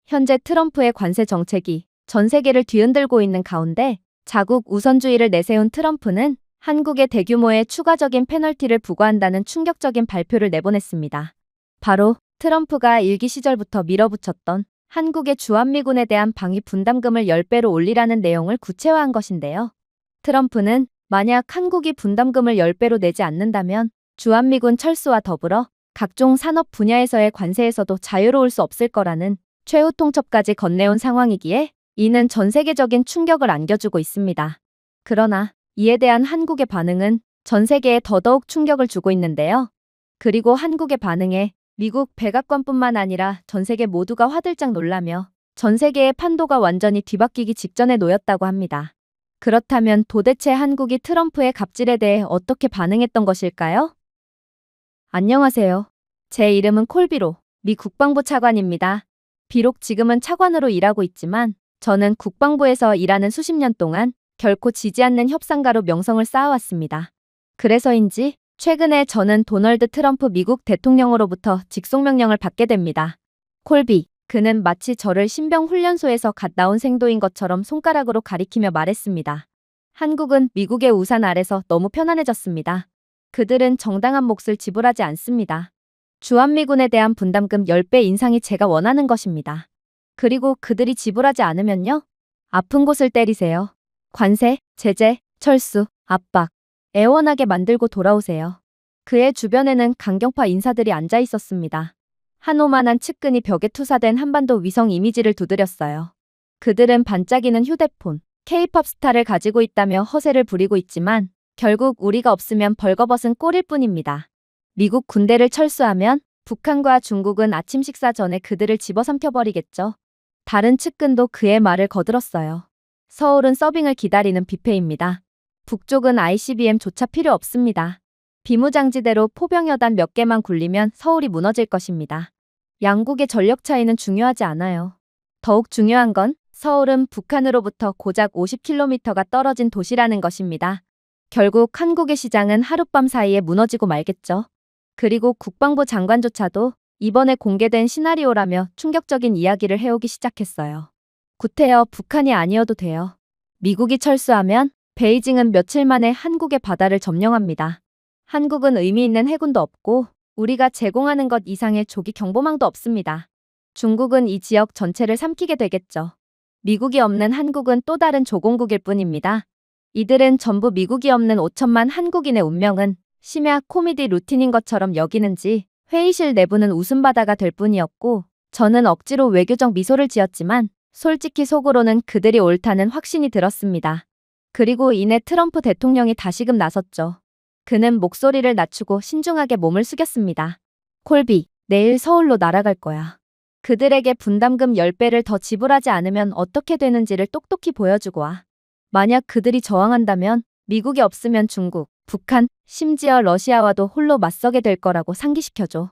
현재 트럼프의 관세 정책이 전 세계를 뒤흔들고 있는 가운데 자국 우선주의를 내세운 트럼프는 한국에 대규모의 추가적인 페널티를 부과한다는 충격적인 발표를 내보냈습니다. 바로 트럼프가 일기 시절부터 밀어붙였던 한국의 주한미군에 대한 방위 분담금을 10배로 올리라는 내용을 구체화한 것인데요. 트럼프는 만약 한국이 분담금을 10배로 내지 않는다면 주한미군 철수와 더불어 각종 산업 분야에서의 관세에서도 자유로울 수 없을 거라는 최후 통첩까지 건네온 상황이기에 이는 전 세계적인 충격을 안겨주고 있습니다. 그러나 이에 대한 한국의 반응은 전 세계에 더더욱 충격을 주고 있는데요. 그리고 한국의 반응에 미국 백악관뿐만 아니라 전 세계 모두가 화들짝 놀라며 전 세계의 판도가 완전히 뒤바뀌기 직전에 놓였다고 합니다. 그렇다면 도대체 한국이 트럼프의 갑질에 대해 어떻게 반응했던 것일까요? 안녕하세요. 제 이름은 콜비로, 미 국방부 차관입니다. 비록 지금은 차관으로 일하고 있지만 저는 국방부에서 일하는 수십 년 동안 결코 지지 않는 협상가로 명성을 쌓아왔습니다. 그래서인지 최근에 저는 도널드 트럼프 미국 대통령으로부터 직속명령을 받게 됩니다. 콜비, 그는 마치 저를 신병훈련소에서 갓 나온 생도인 것처럼 손가락으로 가리키며 말했습니다. 한국은 미국의 우산 아래서 너무 편안해졌습니다. 그들은 정당한 몫을 지불하지 않습니다. 주한미군에 대한 분담금 10배 인상이 제가 원하는 것입니다. 그리고 그들이 지불하지 않으면요? 아픈 곳을 때리세요. 관세, 제재, 철수, 압박, 애원하게 만들고 돌아오세요. 그의 주변에는 강경파 인사들이 앉아 있었습니다. 한오만한 측근이 벽에 투사된 한반도 위성 이미지를 두드렸어요. 그들은 반짝이는 휴대폰, K-팝 스타를 가지고 있다며 허세를 부리고 있지만 결국 우리가 없으면 벌거벗은 꼴일 뿐입니다. 미국 군대를 철수하면 북한과 중국은 아침 식사 전에 그들을 집어삼켜버리겠죠. 다른 측근도 그의 말을 거들었어요. 서울은 서빙을 기다리는 뷔페입니다. 북쪽은 ICBM조차 필요 없습니다. 비무장지대로 포병여단 몇 개만 굴리면 서울이 무너질 것입니다. 양국의 전력 차이는 중요하지 않아요. 더욱 중요한 건 서울은 북한으로부터 고작 50km가 떨어진 도시라는 것입니다. 결국 한국의 시장은 하룻밤 사이에 무너지고 말겠죠. 그리고 국방부 장관조차도 이번에 공개된 시나리오라며 충격적인 이야기를 해오기 시작했어요. 구태여 북한이 아니어도 돼요. 미국이 철수하면 베이징은 며칠 만에 한국의 바다를 점령합니다. 한국은 의미 있는 해군도 없고 우리가 제공하는 것 이상의 조기 경보망도 없습니다. 중국은 이 지역 전체를 삼키게 되겠죠. 미국이 없는 한국은 또 다른 조공국일 뿐입니다. 이들은 전부 미국이 없는 5천만 한국인의 운명은 심야 코미디 루틴인 것처럼 여기는지 회의실 내부는 웃음바다가 될 뿐이었고 저는 억지로 외교적 미소를 지었지만 솔직히 속으로는 그들이 옳다는 확신이 들었습니다. 그리고 이내 트럼프 대통령이 다시금 나섰죠. 그는 목소리를 낮추고 신중하게 몸을 숙였습니다. 콜비, 내일 서울로 날아갈 거야. 그들에게 분담금 10배를 더 지불하지 않으면 어떻게 되는지를 똑똑히 보여주고 와. 만약 그들이 저항한다면 미국이 없으면 중국, 북한, 심지어 러시아와도 홀로 맞서게 될 거라고 상기시켜줘.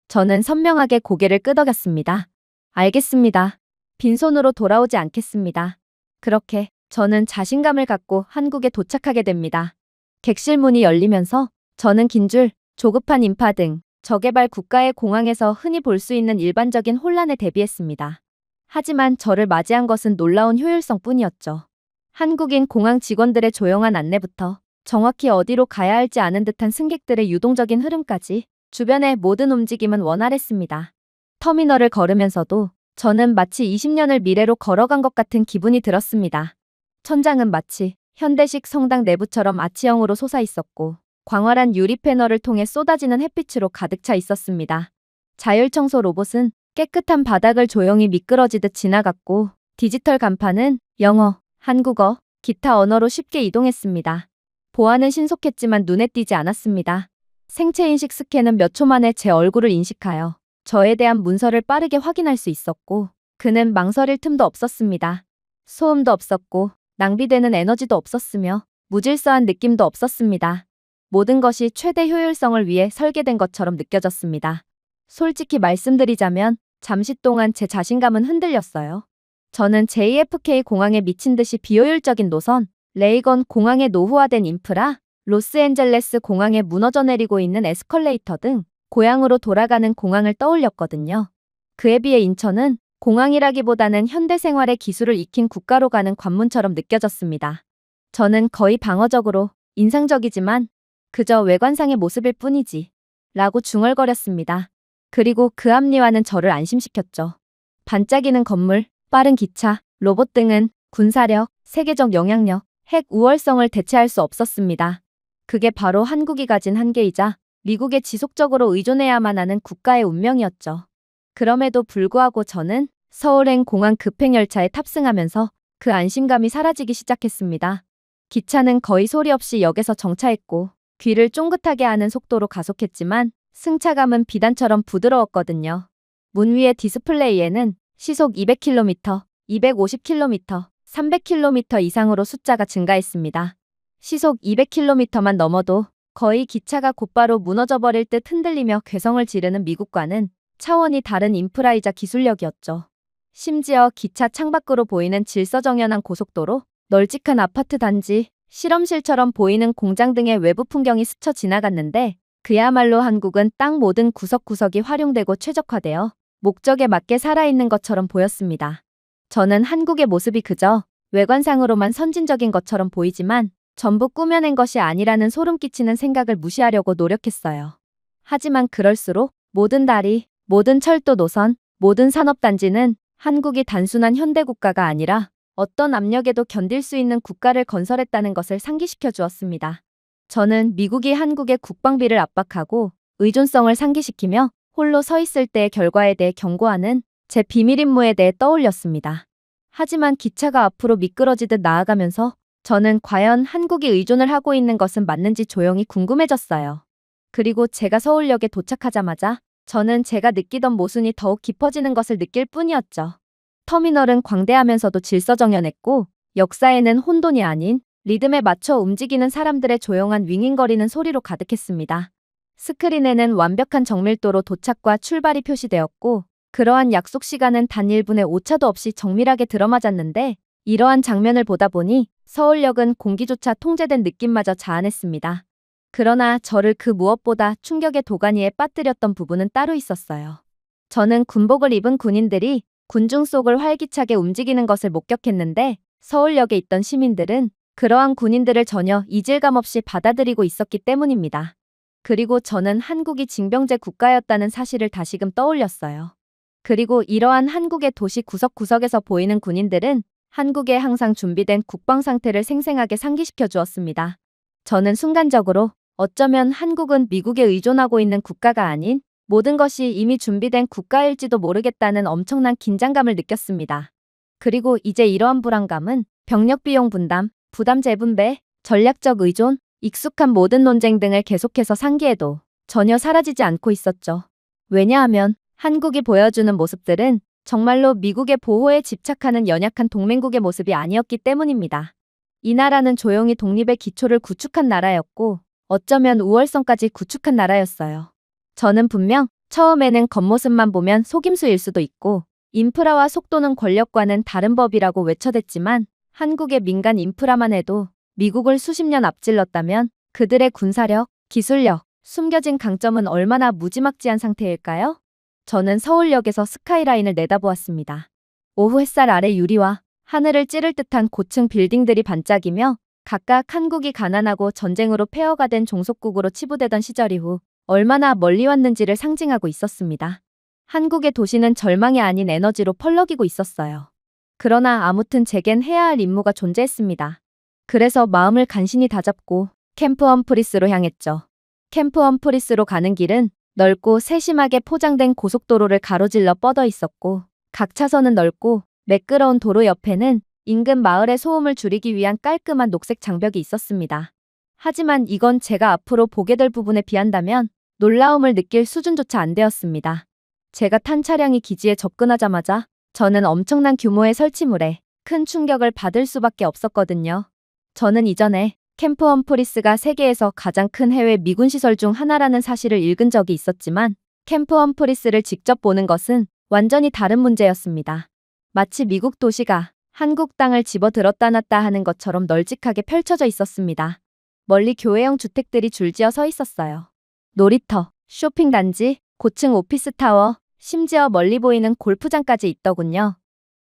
저는 선명하게 고개를 끄덕였습니다. 알겠습니다. 빈손으로 돌아오지 않겠습니다. 그렇게 저는 자신감을 갖고 한국에 도착하게 됩니다. 객실 문이 열리면서 저는 긴 줄, 조급한 인파 등 저개발 국가의 공항에서 흔히 볼 수 있는 일반적인 혼란에 대비했습니다. 하지만 저를 맞이한 것은 놀라운 효율성뿐이었죠. 한국인 공항 직원들의 조용한 안내부터 정확히 어디로 가야 할지 아는 듯한 승객들의 유동적인 흐름까지 주변의 모든 움직임은 원활했습니다. 터미널을 걸으면서도 저는 마치 20년을 미래로 걸어간 것 같은 기분이 들었습니다. 천장은 마치 현대식 성당 내부처럼 아치형으로 솟아있었고 광활한 유리 패널을 통해 쏟아지는 햇빛으로 가득 차 있었습니다. 자율청소 로봇은 깨끗한 바닥을 조용히 미끄러지듯 지나갔고 디지털 간판은 영어, 한국어, 기타 언어로 쉽게 이동했습니다. 보안은 신속했지만 눈에 띄지 않았습니다. 생체인식 스캔은 몇 초 만에 제 얼굴을 인식하여 저에 대한 문서를 빠르게 확인할 수 있었고 그는 망설일 틈도 없었습니다. 소음도 없었고 낭비되는 에너지도 없었으며 무질서한 느낌도 없었습니다. 모든 것이 최대 효율성을 위해 설계된 것처럼 느껴졌습니다. 솔직히 말씀드리자면 잠시 동안 제 자신감은 흔들렸어요. 저는 JFK 공항에 미친 듯이 비효율적인 노선, 레이건 공항의 노후화된 인프라, 로스앤젤레스 공항에 무너져 내리고 있는 에스컬레이터 등 고향으로 돌아가는 공항을 떠올렸거든요. 그에 비해 인천은 공항이라기보다는 현대 생활의 기술을 익힌 국가로 가는 관문처럼 느껴졌습니다. 저는 거의 방어적으로 인상적이지만 그저 외관상의 모습일 뿐이지 라고 중얼거렸습니다. 그리고 그 합리화는 저를 안심시켰죠. 반짝이는 건물, 빠른 기차, 로봇 등은 군사력, 세계적 영향력, 핵 우월성을 대체할 수 없었습니다. 그게 바로 한국이 가진 한계이자 미국에 지속적으로 의존해야만 하는 국가의 운명이었죠. 그럼에도 불구하고 저는 서울행 공항 급행열차에 탑승하면서 그 안심감이 사라지기 시작했습니다. 기차는 거의 소리 없이 역에서 정차했고 귀를 쫑긋하게 하는 속도로 가속했지만 승차감은 비단처럼 부드러웠거든요. 문 위의 디스플레이에는 시속 200km, 250km, 300km 이상으로 숫자가 증가했습니다. 시속 200km만 넘어도 거의 기차가 곧바로 무너져버릴 듯 흔들리며 괴성을 지르는 미국과는 차원이 다른 인프라이자 기술력이었죠. 심지어 기차 창밖으로 보이는 질서정연한 고속도로, 널찍한 아파트 단지, 실험실처럼 보이는 공장 등의 외부 풍경이 스쳐 지나갔는데 그야말로 한국은 땅 모든 구석구석이 활용되고 최적화되어 목적에 맞게 살아있는 것처럼 보였습니다. 저는 한국의 모습이 그저 외관상으로만 선진적인 것처럼 보이지만 전부 꾸며낸 것이 아니라는 소름 끼치는 생각을 무시하려고 노력했어요. 하지만 그럴수록 모든 다리, 모든 철도 노선, 모든 산업단지는 한국이 단순한 현대국가가 아니라 어떤 압력에도 견딜 수 있는 국가를 건설했다는 것을 상기시켜 주었습니다. 저는 미국이 한국의 국방비를 압박하고 의존성을 상기시키며 홀로 서 있을 때의 결과에 대해 경고하는 제 비밀 임무에 대해 떠올렸습니다. 하지만 기차가 앞으로 미끄러지듯 나아가면서 저는 과연 한국이 의존을 하고 있는 것은 맞는지 조용히 궁금해졌어요. 그리고 제가 서울역에 도착하자마자 저는 제가 느끼던 모순이 더욱 깊어지는 것을 느낄 뿐이었죠. 터미널은 광대하면서도 질서정연했고 역사에는 혼돈이 아닌 리듬에 맞춰 움직이는 사람들의 조용한 윙윙거리는 소리로 가득했습니다. 스크린에는 완벽한 정밀도로 도착과 출발이 표시되었고 그러한 약속 시간은 단 1분의 오차도 없이 정밀하게 들어맞았는데 이러한 장면을 보다 보니 서울역은 공기조차 통제된 느낌마저 자아냈습니다. 그러나 저를 그 무엇보다 충격의 도가니에 빠뜨렸던 부분은 따로 있었어요. 저는 군복을 입은 군인들이 군중 속을 활기차게 움직이는 것을 목격했는데 서울역에 있던 시민들은 그러한 군인들을 전혀 이질감 없이 받아들이고 있었기 때문입니다. 그리고 저는 한국이 징병제 국가였다는 사실을 다시금 떠올렸어요. 그리고 이러한 한국의 도시 구석구석에서 보이는 군인들은 한국에 항상 준비된 국방 상태를 생생하게 상기시켜 주었습니다. 저는 순간적으로 어쩌면 한국은 미국에 의존하고 있는 국가가 아닌 모든 것이 이미 준비된 국가일지도 모르겠다는 엄청난 긴장감을 느꼈습니다. 그리고 이제 이러한 불안감은 병력 비용 분담, 부담 재분배, 전략적 의존, 익숙한 모든 논쟁 등을 계속해서 상기해도 전혀 사라지지 않고 있었죠. 왜냐하면 한국이 보여주는 모습들은 정말로 미국의 보호에 집착하는 연약한 동맹국의 모습이 아니었기 때문입니다. 이 나라는 조용히 독립의 기초를 구축한 나라였고 어쩌면 우월성까지 구축한 나라였어요. 저는 분명 처음에는 겉모습만 보면 속임수일 수도 있고 인프라와 속도는 권력과는 다른 법이라고 외쳐댔지만 한국의 민간 인프라만 해도 미국을 수십 년 앞질렀다면 그들의 군사력, 기술력, 숨겨진 강점은 얼마나 무지막지한 상태일까요? 저는 서울역에서 스카이라인을 내다보았습니다. 오후 햇살 아래 유리와 하늘을 찌를 듯한 고층 빌딩들이 반짝이며 각각 한국이 가난하고 전쟁으로 폐허가 된 종속국으로 치부되던 시절 이후 얼마나 멀리 왔는지를 상징하고 있었습니다. 한국의 도시는 절망이 아닌 에너지로 펄럭이고 있었어요. 그러나 아무튼 제겐 해야 할 임무가 존재했습니다. 그래서 마음을 간신히 다잡고 캠프 험프리스로 향했죠. 캠프 험프리스로 가는 길은 넓고 세심하게 포장된 고속도로를 가로질러 뻗어 있었고 각 차선은 넓고 매끄러운 도로 옆에는 인근 마을의 소음을 줄이기 위한 깔끔한 녹색 장벽이 있었습니다. 하지만 이건 제가 앞으로 보게 될 부분에 비한다면 놀라움을 느낄 수준조차 안 되었습니다. 제가 탄 차량이 기지에 접근하자마자 저는 엄청난 규모의 설치물에 큰 충격을 받을 수밖에 없었거든요. 저는 이전에 캠프 험프리스가 세계에서 가장 큰 해외 미군 시설 중 하나라는 사실을 읽은 적이 있었지만 캠프 험프리스를 직접 보는 것은 완전히 다른 문제였습니다. 마치 미국 도시가 한국 땅을 집어들었다 놨다 하는 것처럼 널찍하게 펼쳐져 있었습니다. 멀리 교회형 주택들이 줄지어 서 있었어요. 놀이터, 쇼핑단지, 고층 오피스타워, 심지어 멀리 보이는 골프장까지 있더군요.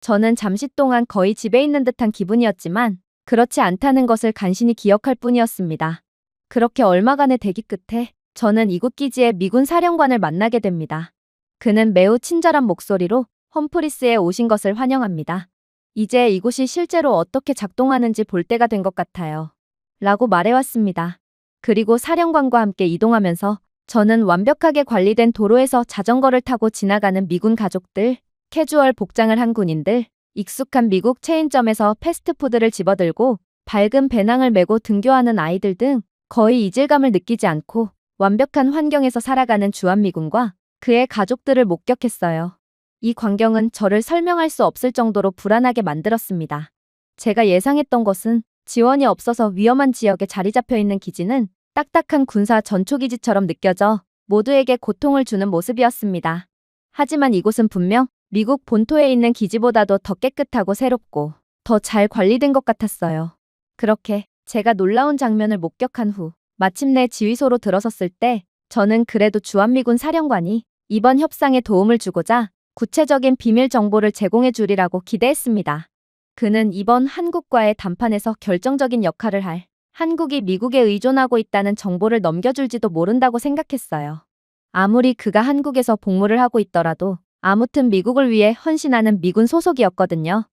저는 잠시 동안 거의 집에 있는 듯한 기분이었지만 그렇지 않다는 것을 간신히 기억할 뿐이었습니다. 그렇게 얼마간의 대기 끝에 저는 이곳 기지의 미군 사령관을 만나게 됩니다. 그는 매우 친절한 목소리로 험프리스에 오신 것을 환영합니다. 이제 이곳이 실제로 어떻게 작동하는지 볼 때가 된 것 같아요. 라고 말해왔습니다. 그리고 사령관과 함께 이동하면서 저는 완벽하게 관리된 도로에서 자전거를 타고 지나가는 미군 가족들, 캐주얼 복장을 한 군인들, 익숙한 미국 체인점에서 패스트푸드를 집어들고 밝은 배낭을 메고 등교하는 아이들 등 거의 이질감을 느끼지 않고 완벽한 환경에서 살아가는 주한미군과 그의 가족들을 목격했어요. 이 광경은 저를 설명할 수 없을 정도로 불안하게 만들었습니다. 제가 예상했던 것은 지원이 없어서 위험한 지역에 자리 잡혀 있는 기지는 딱딱한 군사 전초기지처럼 느껴져 모두에게 고통을 주는 모습이었습니다. 하지만 이곳은 분명 미국 본토에 있는 기지보다도 더 깨끗하고 새롭고 더 잘 관리된 것 같았어요. 그렇게 제가 놀라운 장면을 목격한 후 마침내 지휘소로 들어섰을 때 저는 그래도 주한미군 사령관이 이번 협상에 도움을 주고자 구체적인 비밀 정보를 제공해 주리라고 기대했습니다. 그는 이번 한국과의 담판에서 결정적인 역할을 할 한국이 미국에 의존하고 있다는 정보를 넘겨줄지도 모른다고 생각했어요. 아무리 그가 한국에서 복무를 하고 있더라도 아무튼 미국을 위해 헌신하는 미군 소속이었거든요.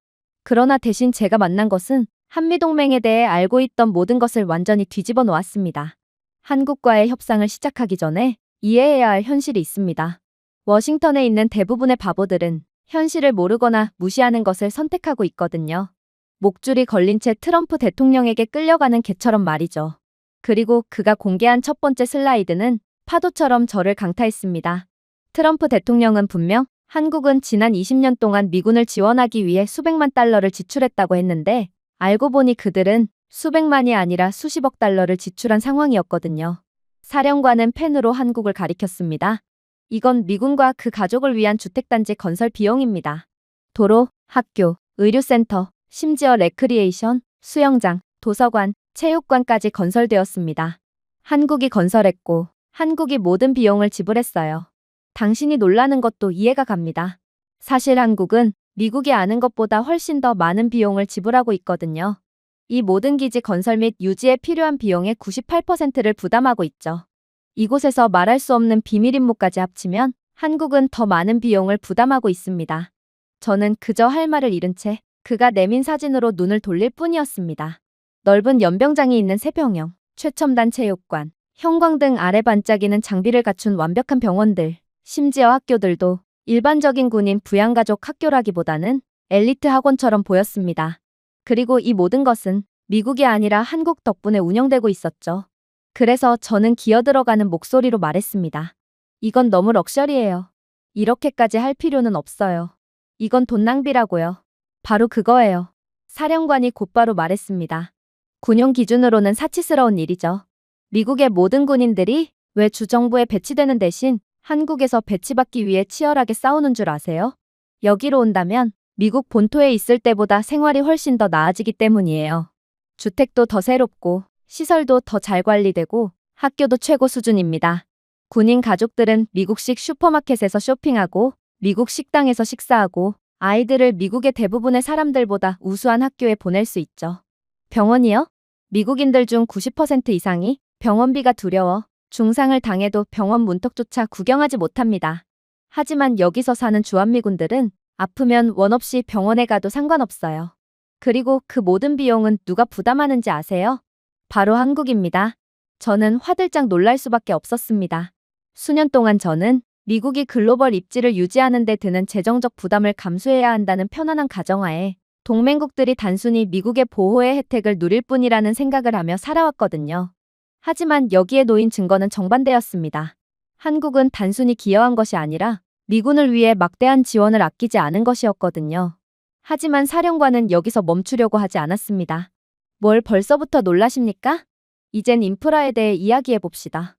그러나 대신 제가 만난 것은 한미동맹에 대해 알고 있던 모든 것을 완전히 뒤집어 놓았습니다. 한국과의 협상을 시작하기 전에 이해해야 할 현실이 있습니다. 워싱턴에 있는 대부분의 바보들은 현실을 모르거나 무시하는 것을 선택하고 있거든요. 목줄이 걸린 채 트럼프 대통령에게 끌려가는 개처럼 말이죠. 그리고 그가 공개한 첫 번째 슬라이드는 파도처럼 저를 강타했습니다. 트럼프 대통령은 분명 한국은 지난 20년 동안 미군을 지원하기 위해 수백만 달러를 지출했다고 했는데 알고 보니 그들은 수백만이 아니라 수십억 달러를 지출한 상황이었거든요. 사령관은 펜으로 한국을 가리켰습니다. 이건 미군과 그 가족을 위한 주택단지 건설 비용입니다. 도로, 학교, 의료센터, 심지어 레크리에이션, 수영장, 도서관, 체육관까지 건설되었습니다. 한국이 건설했고 한국이 모든 비용을 지불했어요. 당신이 놀라는 것도 이해가 갑니다. 사실 한국은 미국이 아는 것보다 훨씬 더 많은 비용을 지불하고 있거든요. 이 모든 기지 건설 및 유지에 필요한 비용의 98%를 부담하고 있죠. 이곳에서 말할 수 없는 비밀 임무까지 합치면 한국은 더 많은 비용을 부담하고 있습니다. 저는 그저 할 말을 잃은 채 그가 내민 사진으로 눈을 돌릴 뿐이었습니다. 넓은 연병장이 있는 새병영, 최첨단 체육관, 형광 등 아래 반짝이는 장비를 갖춘 완벽한 병원들, 심지어 학교들도 일반적인 군인 부양가족 학교라기보다는 엘리트 학원처럼 보였습니다. 그리고 이 모든 것은 미국이 아니라 한국 덕분에 운영되고 있었죠. 그래서 저는 기어들어가는 목소리로 말했습니다. 이건 너무 럭셔리해요. 이렇게까지 할 필요는 없어요. 이건 돈 낭비라고요. 바로 그거예요. 사령관이 곧바로 말했습니다. 군용 기준으로는 사치스러운 일이죠. 미국의 모든 군인들이 왜 주정부에 배치되는 대신 한국에서 배치받기 위해 치열하게 싸우는 줄 아세요? 여기로 온다면 미국 본토에 있을 때보다 생활이 훨씬 더 나아지기 때문이에요. 주택도 더 새롭고 시설도 더 잘 관리되고 학교도 최고 수준입니다. 군인 가족들은 미국식 슈퍼마켓에서 쇼핑하고 미국 식당에서 식사하고 아이들을 미국의 대부분의 사람들보다 우수한 학교에 보낼 수 있죠. 병원이요? 미국인들 중 90% 이상이 병원비가 두려워 중상을 당해도 병원 문턱조차 구경하지 못합니다. 하지만 여기서 사는 주한미군들은 아프면 원 없이 병원에 가도 상관없어요. 그리고 그 모든 비용은 누가 부담하는지 아세요? 바로 한국입니다. 저는 화들짝 놀랄 수밖에 없었습니다. 수년 동안 저는 미국이 글로벌 입지를 유지하는 데 드는 재정적 부담을 감수해야 한다는 편안한 가정하에 동맹국들이 단순히 미국의 보호의 혜택을 누릴 뿐이라는 생각을 하며 살아왔거든요. 하지만 여기에 놓인 증거는 정반대였습니다. 한국은 단순히 기여한 것이 아니라 미군을 위해 막대한 지원을 아끼지 않은 것이었거든요. 하지만 사령관은 여기서 멈추려고 하지 않았습니다. 뭘 벌써부터 놀라십니까? 이젠 인프라에 대해 이야기해봅시다.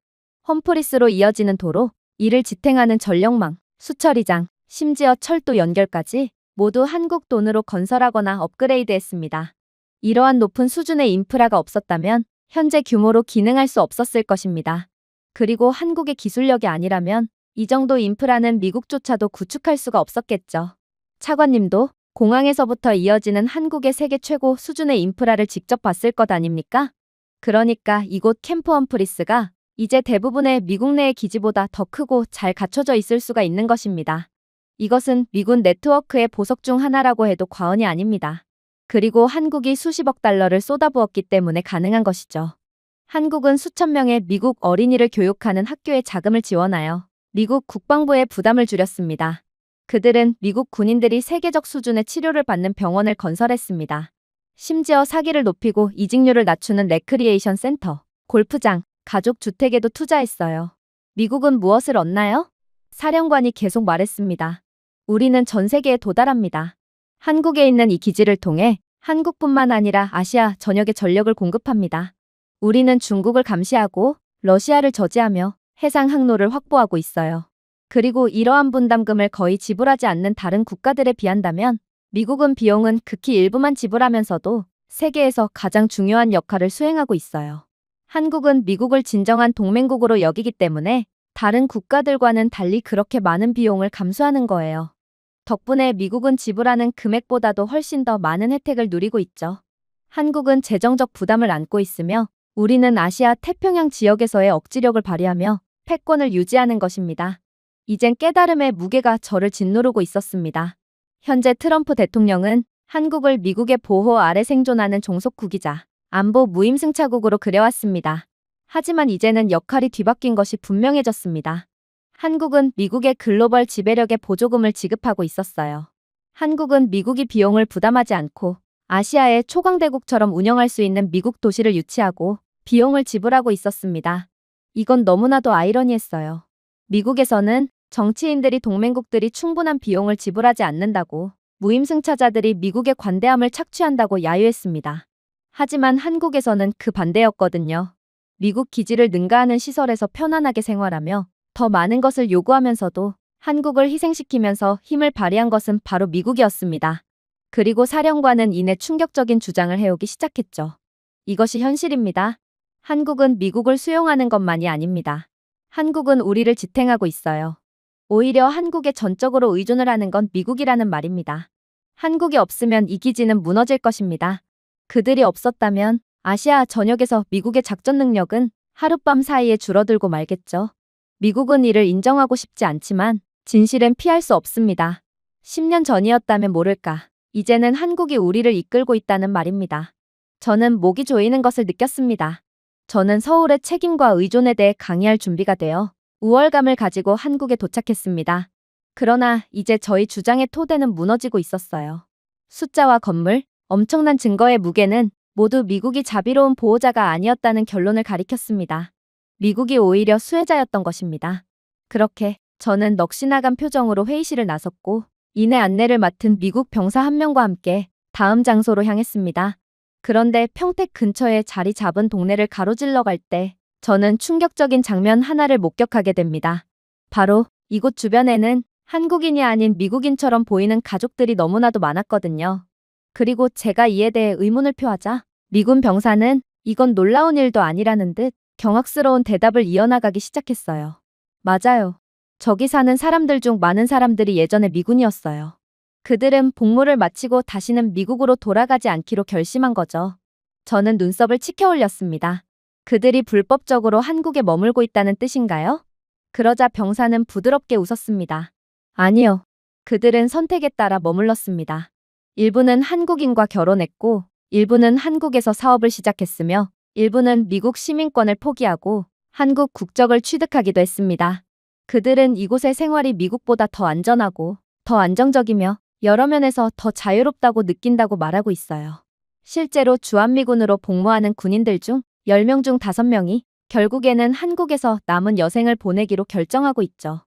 험프리스로 이어지는 도로, 이를 지탱하는 전력망, 수처리장, 심지어 철도 연결까지 모두 한국 돈으로 건설하거나 업그레이드했습니다. 이러한 높은 수준의 인프라가 없었다면 현재 규모로 기능할 수 없었을 것입니다. 그리고 한국의 기술력이 아니라면 이 정도 인프라는 미국조차도 구축할 수가 없었겠죠. 차관님도 공항에서부터 이어지는 한국의 세계 최고 수준의 인프라를 직접 봤을 것 아닙니까? 그러니까 이곳 캠프 험프리스가 이제 대부분의 미국 내의 기지보다 더 크고 잘 갖춰져 있을 수가 있는 것입니다. 이것은 미군 네트워크의 보석 중 하나라고 해도 과언이 아닙니다. 그리고 한국이 수십억 달러를 쏟아부었기 때문에 가능한 것이죠. 한국은 수천 명의 미국 어린이를 교육하는 학교에 자금을 지원하여 미국 국방부의 부담을 줄였습니다. 그들은 미국 군인들이 세계적 수준의 치료를 받는 병원을 건설했습니다. 심지어 사기를 높이고 이직률을 낮추는 레크리에이션 센터, 골프장, 가족 주택에도 투자했어요. 미국은 무엇을 얻나요? 사령관이 계속 말했습니다. 우리는 전 세계에 도달합니다. 한국에 있는 이 기지를 통해 한국뿐만 아니라 아시아 전역에 전력을 공급합니다. 우리는 중국을 감시하고 러시아를 저지하며 해상 항로를 확보하고 있어요. 그리고 이러한 분담금을 거의 지불하지 않는 다른 국가들에 비한다면 미국은 비용은 극히 일부만 지불하면서도 세계에서 가장 중요한 역할을 수행하고 있어요. 한국은 미국을 진정한 동맹국으로 여기기 때문에 다른 국가들과는 달리 그렇게 많은 비용을 감수하는 거예요. 덕분에 미국은 지불하는 금액보다도 훨씬 더 많은 혜택을 누리고 있죠. 한국은 재정적 부담을 안고 있으며 우리는 아시아 태평양 지역에서의 억지력을 발휘하며 패권을 유지하는 것입니다. 이젠 깨달음의 무게가 저를 짓누르고 있었습니다. 현재 트럼프 대통령은 한국을 미국의 보호 아래 생존하는 종속국이자 안보 무임승차국으로 그려왔습니다. 하지만 이제는 역할이 뒤바뀐 것이 분명해졌습니다. 한국은 미국의 글로벌 지배력에 보조금을 지급하고 있었어요. 한국은 미국이 비용을 부담하지 않고 아시아의 초강대국처럼 운영할 수 있는 미국 도시를 유치하고 비용을 지불하고 있었습니다. 이건 너무나도 아이러니했어요. 미국에서는 정치인들이 동맹국들이 충분한 비용을 지불하지 않는다고 무임승차자들이 미국의 관대함을 착취한다고 야유했습니다. 하지만 한국에서는 그 반대였거든요. 미국 기지를 능가하는 시설에서 편안하게 생활하며 더 많은 것을 요구하면서도 한국을 희생시키면서 힘을 발휘한 것은 바로 미국이었습니다. 그리고 사령관은 이내 충격적인 주장을 해오기 시작했죠. 이것이 현실입니다. 한국은 미국을 수용하는 것만이 아닙니다. 한국은 우리를 지탱하고 있어요. 오히려 한국에 전적으로 의존을 하는 건 미국이라는 말입니다. 한국이 없으면 이 기지는 무너질 것입니다. 그들이 없었다면 아시아 전역에서 미국의 작전 능력은 하룻밤 사이에 줄어들고 말겠죠. 미국은 이를 인정하고 싶지 않지만 진실은 피할 수 없습니다. 10년 전이었다면 모를까. 이제는 한국이 우리를 이끌고 있다는 말입니다. 저는 목이 조이는 것을 느꼈습니다. 저는 서울의 책임과 의존에 대해 강의할 준비가 되어 우월감을 가지고 한국에 도착했습니다. 그러나 이제 저희 주장의 토대는 무너지고 있었어요. 숫자와 건물, 엄청난 증거의 무게는 모두 미국이 자비로운 보호자가 아니었다는 결론을 가리켰습니다. 미국이 오히려 수혜자였던 것입니다. 그렇게 저는 넋이 나간 표정으로 회의실을 나섰고 이내 안내를 맡은 미국 병사 한 명과 함께 다음 장소로 향했습니다. 그런데 평택 근처에 자리 잡은 동네를 가로질러 갈 때 저는 충격적인 장면 하나를 목격하게 됩니다. 바로 이곳 주변에는 한국인이 아닌 미국인처럼 보이는 가족들이 너무나도 많았거든요. 그리고 제가 이에 대해 의문을 표하자 미군 병사는 이건 놀라운 일도 아니라는 듯 경악스러운 대답을 이어나가기 시작했어요. 맞아요. 저기 사는 사람들 중 많은 사람들이 예전에 미군이었어요. 그들은 복무를 마치고 다시는 미국으로 돌아가지 않기로 결심한 거죠. 저는 눈썹을 치켜 올렸습니다. 그들이 불법적으로 한국에 머물고 있다는 뜻인가요? 그러자 병사는 부드럽게 웃었습니다. 아니요. 그들은 선택에 따라 머물렀습니다. 일부는 한국인과 결혼했고, 일부는 한국에서 사업을 시작했으며, 일부는 미국 시민권을 포기하고 한국 국적을 취득하기도 했습니다. 그들은 이곳의 생활이 미국보다 더 안전하고 더 안정적이며 여러 면에서 더 자유롭다고 느낀다고 말하고 있어요. 실제로 주한미군으로 복무하는 군인들 중 10명 중 5명이 결국에는 한국에서 남은 여생을 보내기로 결정하고 있죠.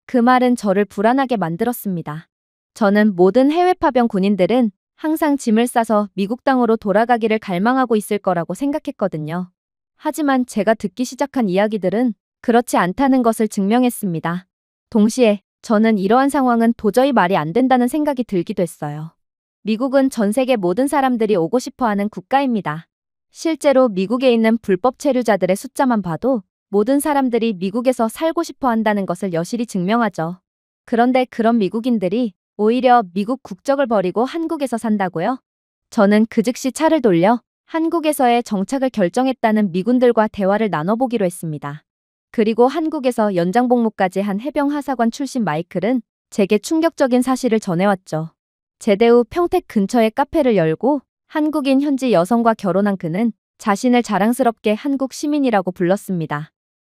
그 말은 저를 불안하게 만들었습니다. 저는 모든 해외 파병 군인들은 항상 짐을 싸서 미국 땅으로 돌아가기를 갈망하고 있을 거라고 생각했거든요. 하지만 제가 듣기 시작한 이야기들은 그렇지 않다는 것을 증명했습니다. 동시에 저는 이러한 상황은 도저히 말이 안 된다는 생각이 들기도 했어요. 미국은 전 세계 모든 사람들이 오고 싶어 하는 국가입니다. 실제로 미국에 있는 불법 체류자들의 숫자만 봐도 모든 사람들이 미국에서 살고 싶어 한다는 것을 여실히 증명하죠. 그런데 그런 미국인들이 오히려 미국 국적을 버리고 한국에서 산다고요? 저는 그 즉시 차를 돌려 한국에서의 정착을 결정했다는 미군들과 대화를 나눠보기로 했습니다. 그리고 한국에서 연장 복무까지 한 해병 하사관 출신 마이클은 제게 충격적인 사실을 전해왔죠. 제대 후 평택 근처에 카페를 열고 한국인 현지 여성과 결혼한 그는 자신을 자랑스럽게 한국 시민이라고 불렀습니다.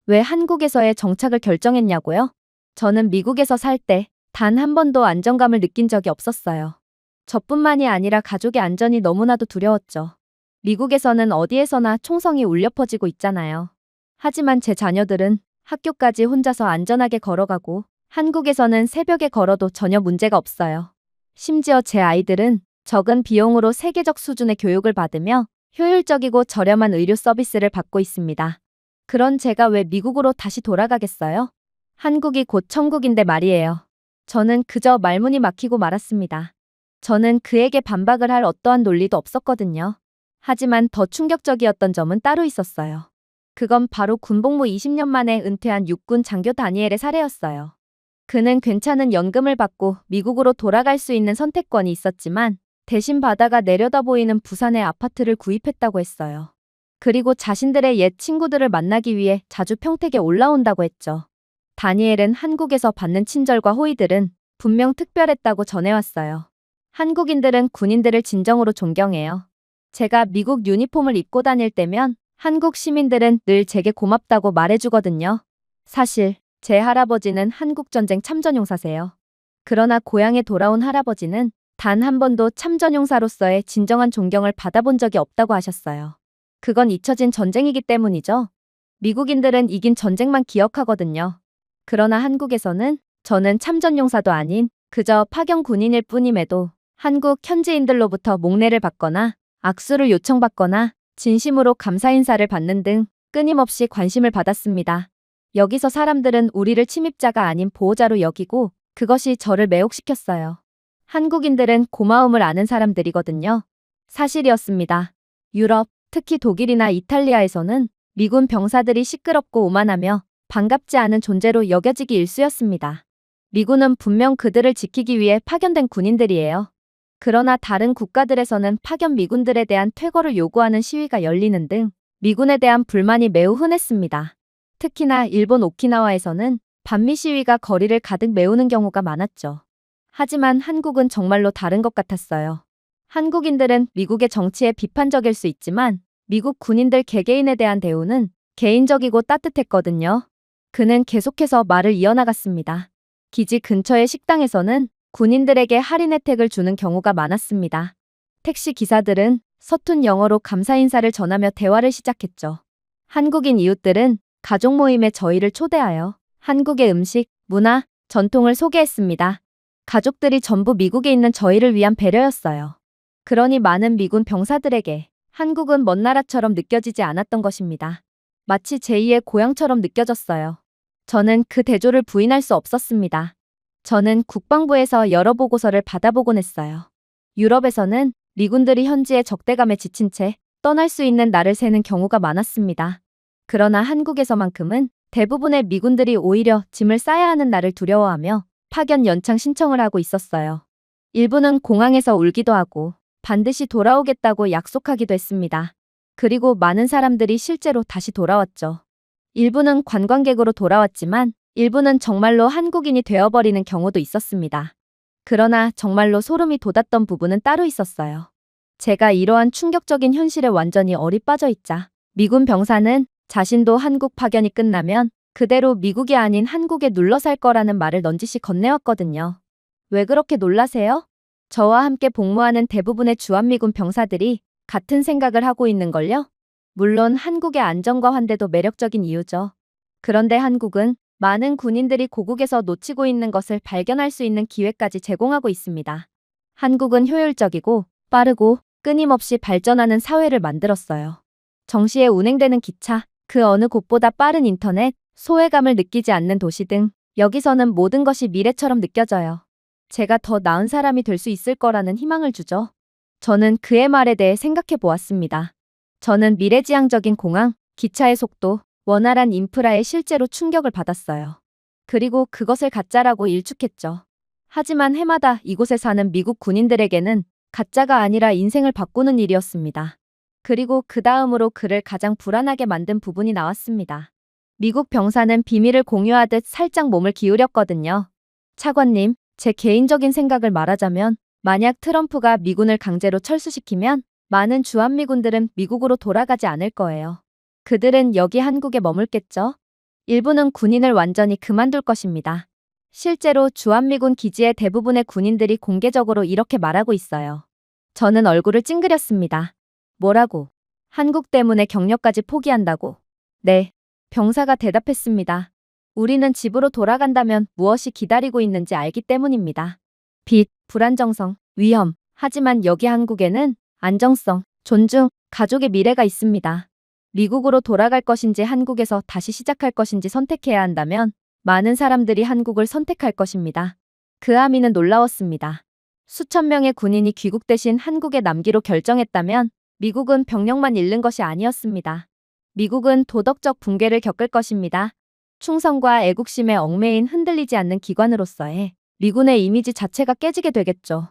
왜 한국에서의 정착을 결정했냐고요? 저는 미국에서 살 때 단 한 번도 안정감을 느낀 적이 없었어요. 저뿐만이 아니라 가족의 안전이 너무나도 두려웠죠. 미국에서는 어디에서나 총성이 울려 퍼지고 있잖아요. 하지만 제 자녀들은 학교까지 혼자서 안전하게 걸어가고 한국에서는 새벽에 걸어도 전혀 문제가 없어요. 심지어 제 아이들은 적은 비용으로 세계적 수준의 교육을 받으며 효율적이고 저렴한 의료 서비스를 받고 있습니다. 그런 제가 왜 미국으로 다시 돌아가겠어요? 한국이 곧 천국인데 말이에요. 저는 그저 말문이 막히고 말았습니다. 저는 그에게 반박을 할 어떠한 논리도 없었거든요. 하지만 더 충격적이었던 점은 따로 있었어요. 그건 바로 군복무 20년 만에 은퇴한 육군 장교 다니엘의 사례였어요. 그는 괜찮은 연금을 받고 미국으로 돌아갈 수 있는 선택권이 있었지만 대신 바다가 내려다 보이는 부산의 아파트를 구입했다고 했어요. 그리고 자신들의 옛 친구들을 만나기 위해 자주 평택에 올라온다고 했죠. 다니엘은 한국에서 받는 친절과 호의들은 분명 특별했다고 전해왔어요. 한국인들은 군인들을 진정으로 존경해요. 제가 미국 유니폼을 입고 다닐 때면 한국 시민들은 늘 제게 고맙다고 말해주거든요. 사실 제 할아버지는 한국전쟁 참전용사세요. 그러나 고향에 돌아온 할아버지는 단 한 번도 참전용사로서의 진정한 존경을 받아본 적이 없다고 하셨어요. 그건 잊혀진 전쟁이기 때문이죠. 미국인들은 이긴 전쟁만 기억하거든요. 그러나 한국에서는 저는 참전용사도 아닌 그저 파견 군인일 뿐임에도 한국 현지인들로부터 목례를 받거나 악수를 요청받거나 진심으로 감사 인사를 받는 등 끊임없이 관심을 받았습니다. 여기서 사람들은 우리를 침입자가 아닌 보호자로 여기고 그것이 저를 매혹시켰어요. 한국인들은 고마움을 아는 사람들이거든요. 사실이었습니다. 유럽, 특히 독일이나 이탈리아에서는 미군 병사들이 시끄럽고 오만하며 반갑지 않은 존재로 여겨지기 일쑤였습니다. 미군은 분명 그들을 지키기 위해 파견된 군인들이에요. 그러나 다른 국가들에서는 파견 미군들에 대한 퇴거를 요구하는 시위가 열리는 등 미군에 대한 불만이 매우 흔했습니다. 특히나 일본 오키나와에서는 반미 시위가 거리를 가득 메우는 경우가 많았죠. 하지만 한국은 정말로 다른 것 같았어요. 한국인들은 미국의 정치에 비판적일 수 있지만 미국 군인들 개개인에 대한 대우는 개인적이고 따뜻했거든요. 그는 계속해서 말을 이어나갔습니다. 기지 근처의 식당에서는 군인들에게 할인 혜택을 주는 경우가 많았습니다. 택시 기사들은 서툰 영어로 감사 인사를 전하며 대화를 시작했죠. 한국인 이웃들은 가족 모임에 저희를 초대하여 한국의 음식, 문화, 전통을 소개했습니다. 가족들이 전부 미국에 있는 저희를 위한 배려였어요. 그러니 많은 미군 병사들에게 한국은 먼 나라처럼 느껴지지 않았던 것입니다. 마치 제2의 고향처럼 느껴졌어요. 저는 그 대조를 부인할 수 없었습니다. 저는 국방부에서 여러 보고서를 받아보곤 했어요. 유럽에서는 미군들이 현지의 적대감에 지친 채 떠날 수 있는 날을 세는 경우가 많았습니다. 그러나 한국에서만큼은 대부분의 미군들이 오히려 짐을 싸야 하는 날을 두려워하며 파견 연창 신청을 하고 있었어요. 일부는 공항에서 울기도 하고 반드시 돌아오겠다고 약속하기도 했습니다. 그리고 많은 사람들이 실제로 다시 돌아왔죠. 일부는 관광객으로 돌아왔지만 일부는 정말로 한국인이 되어버리는 경우도 있었습니다. 그러나 정말로 소름이 돋았던 부분은 따로 있었어요. 제가 이러한 충격적인 현실에 완전히 얼이 빠져 있자 미군 병사는 자신도 한국 파견이 끝나면 그대로 미국이 아닌 한국에 눌러 살 거라는 말을 넌지시 건네왔거든요. 왜 그렇게 놀라세요? 저와 함께 복무하는 대부분의 주한미군 병사들이 같은 생각을 하고 있는걸요? 물론 한국의 안전과 환대도 매력적인 이유죠. 그런데 한국은 많은 군인들이 고국에서 놓치고 있는 것을 발견할 수 있는 기회까지 제공하고 있습니다. 한국은 효율적이고 빠르고 끊임없이 발전하는 사회를 만들었어요. 정시에 운행되는 기차, 그 어느 곳보다 빠른 인터넷, 소외감을 느끼지 않는 도시 등 여기서는 모든 것이 미래처럼 느껴져요. 제가 더 나은 사람이 될 수 있을 거라는 희망을 주죠. 저는 그의 말에 대해 생각해 보았습니다. 저는 미래지향적인 공항, 기차의 속도, 원활한 인프라에 실제로 충격을 받았어요. 그리고 그것을 가짜라고 일축했죠. 하지만 해마다 이곳에 사는 미국 군인들에게는 가짜가 아니라 인생을 바꾸는 일이었습니다. 그리고 그 다음으로 그를 가장 불안하게 만든 부분이 나왔습니다. 미국 병사는 비밀을 공유하듯 살짝 몸을 기울였거든요. 차관님, 제 개인적인 생각을 말하자면 만약 트럼프가 미군을 강제로 철수시키면 많은 주한미군들은 미국으로 돌아가지 않을 거예요. 그들은 여기 한국에 머물겠죠? 일부는 군인을 완전히 그만둘 것입니다. 실제로 주한미군 기지의 대부분의 군인들이 공개적으로 이렇게 말하고 있어요. 저는 얼굴을 찡그렸습니다. 뭐라고? 한국 때문에 경력까지 포기한다고? 네. 병사가 대답했습니다. 우리는 집으로 돌아간다면 무엇이 기다리고 있는지 알기 때문입니다. 빚, 불안정성, 위험. 하지만 여기 한국에는 안정성, 존중, 가족의 미래가 있습니다. 미국으로 돌아갈 것인지 한국에서 다시 시작할 것인지 선택해야 한다면 많은 사람들이 한국을 선택할 것입니다. 그 아미는 놀라웠습니다. 수천 명의 군인이 귀국 대신 한국에 남기로 결정했다면 미국은 병력만 잃는 것이 아니었습니다. 미국은 도덕적 붕괴를 겪을 것입니다. 충성과 애국심에 얽매인 흔들리지 않는 기관으로서의 미군의 이미지 자체가 깨지게 되겠죠.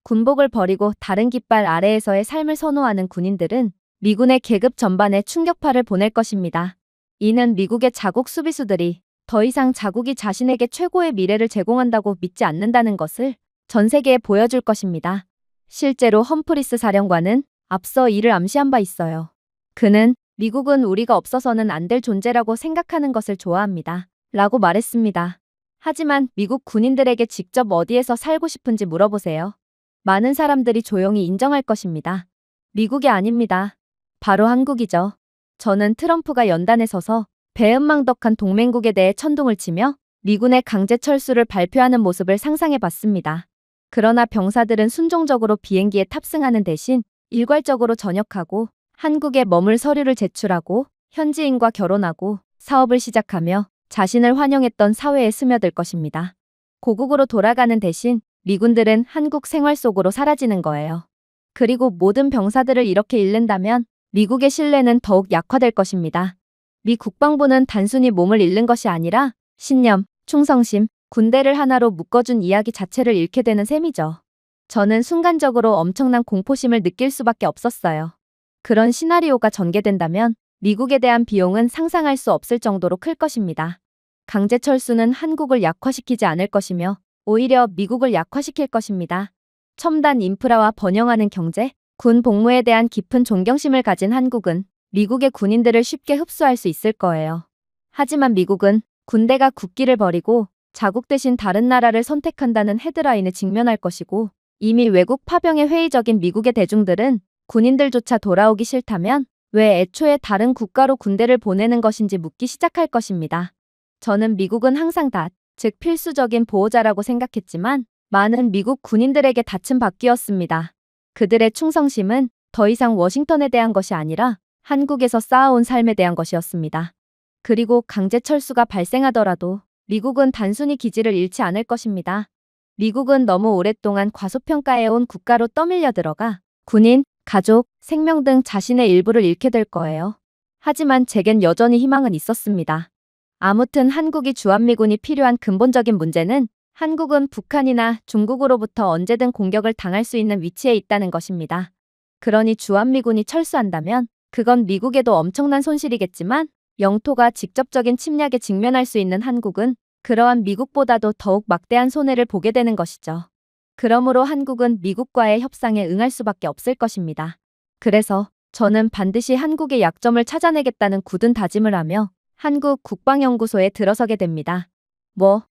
군복을 버리고 다른 깃발 아래에서의 삶을 선호하는 군인들은 미군의 계급 전반에 충격파를 보낼 것입니다. 이는 미국의 자국 수비수들이 더 이상 자국이 자신에게 최고의 미래를 제공한다고 믿지 않는다는 것을 전 세계에 보여줄 것입니다. 실제로 험프리스 사령관은 앞서 이를 암시한 바 있어요. 그는 미국은 우리가 없어서는 안 될 존재라고 생각하는 것을 좋아합니다. 라고 말했습니다. 하지만 미국 군인들에게 직접 어디에서 살고 싶은지 물어보세요. 많은 사람들이 조용히 인정할 것입니다. 미국이 아닙니다. 바로 한국이죠. 저는 트럼프가 연단에 서서 배은망덕한 동맹국에 대해 천둥을 치며 미군의 강제 철수를 발표하는 모습을 상상해 봤습니다. 그러나 병사들은 순종적으로 비행기에 탑승하는 대신 일괄적으로 전역하고 한국에 머물 서류를 제출하고 현지인과 결혼하고 사업을 시작하며 자신을 환영했던 사회에 스며들 것입니다. 고국으로 돌아가는 대신 미군들은 한국 생활 속으로 사라지는 거예요. 그리고 모든 병사들을 이렇게 잃는다면 미국의 신뢰는 더욱 약화될 것입니다. 미 국방부는 단순히 몸을 잃는 것이 아니라 신념, 충성심, 군대를 하나로 묶어준 이야기 자체를 잃게 되는 셈이죠. 저는 순간적으로 엄청난 공포심을 느낄 수밖에 없었어요. 그런 시나리오가 전개된다면 미국에 대한 비용은 상상할 수 없을 정도로 클 것입니다. 강제 철수는 한국을 약화시키지 않을 것이며 오히려 미국을 약화시킬 것입니다. 첨단 인프라와 번영하는 경제, 군 복무에 대한 깊은 존경심을 가진 한국은 미국의 군인들을 쉽게 흡수할 수 있을 거예요. 하지만 미국은 군대가 국기를 버리고 자국 대신 다른 나라를 선택한다는 헤드라인에 직면할 것이고 이미 외국 파병에 회의적인 미국의 대중들은 군인들조차 돌아오기 싫다면 왜 애초에 다른 국가로 군대를 보내는 것인지 묻기 시작할 것입니다. 저는 미국은 항상 즉 필수적인 보호자라고 생각했지만 많은 미국 군인들에게 닻은 바뀌었습니다. 그들의 충성심은 더 이상 워싱턴에 대한 것이 아니라 한국에서 쌓아온 삶에 대한 것이었습니다. 그리고 강제 철수가 발생하더라도 미국은 단순히 기지를 잃지 않을 것입니다. 미국은 너무 오랫동안 과소평가해온 국가로 떠밀려 들어가 군인, 가족, 생명 등 자신의 일부를 잃게 될 거예요. 하지만 제겐 여전히 희망은 있었습니다. 아무튼 한국이 주한미군이 필요한 근본적인 문제는 한국은 북한이나 중국으로부터 언제든 공격을 당할 수 있는 위치에 있다는 것입니다. 그러니 주한미군이 철수한다면 그건 미국에도 엄청난 손실이겠지만 영토가 직접적인 침략에 직면할 수 있는 한국은 그러한 미국보다도 더욱 막대한 손해를 보게 되는 것이죠. 그러므로 한국은 미국과의 협상에 응할 수밖에 없을 것입니다. 그래서 저는 반드시 한국의 약점을 찾아내겠다는 굳은 다짐을 하며 한국 국방연구소에 들어서게 됩니다.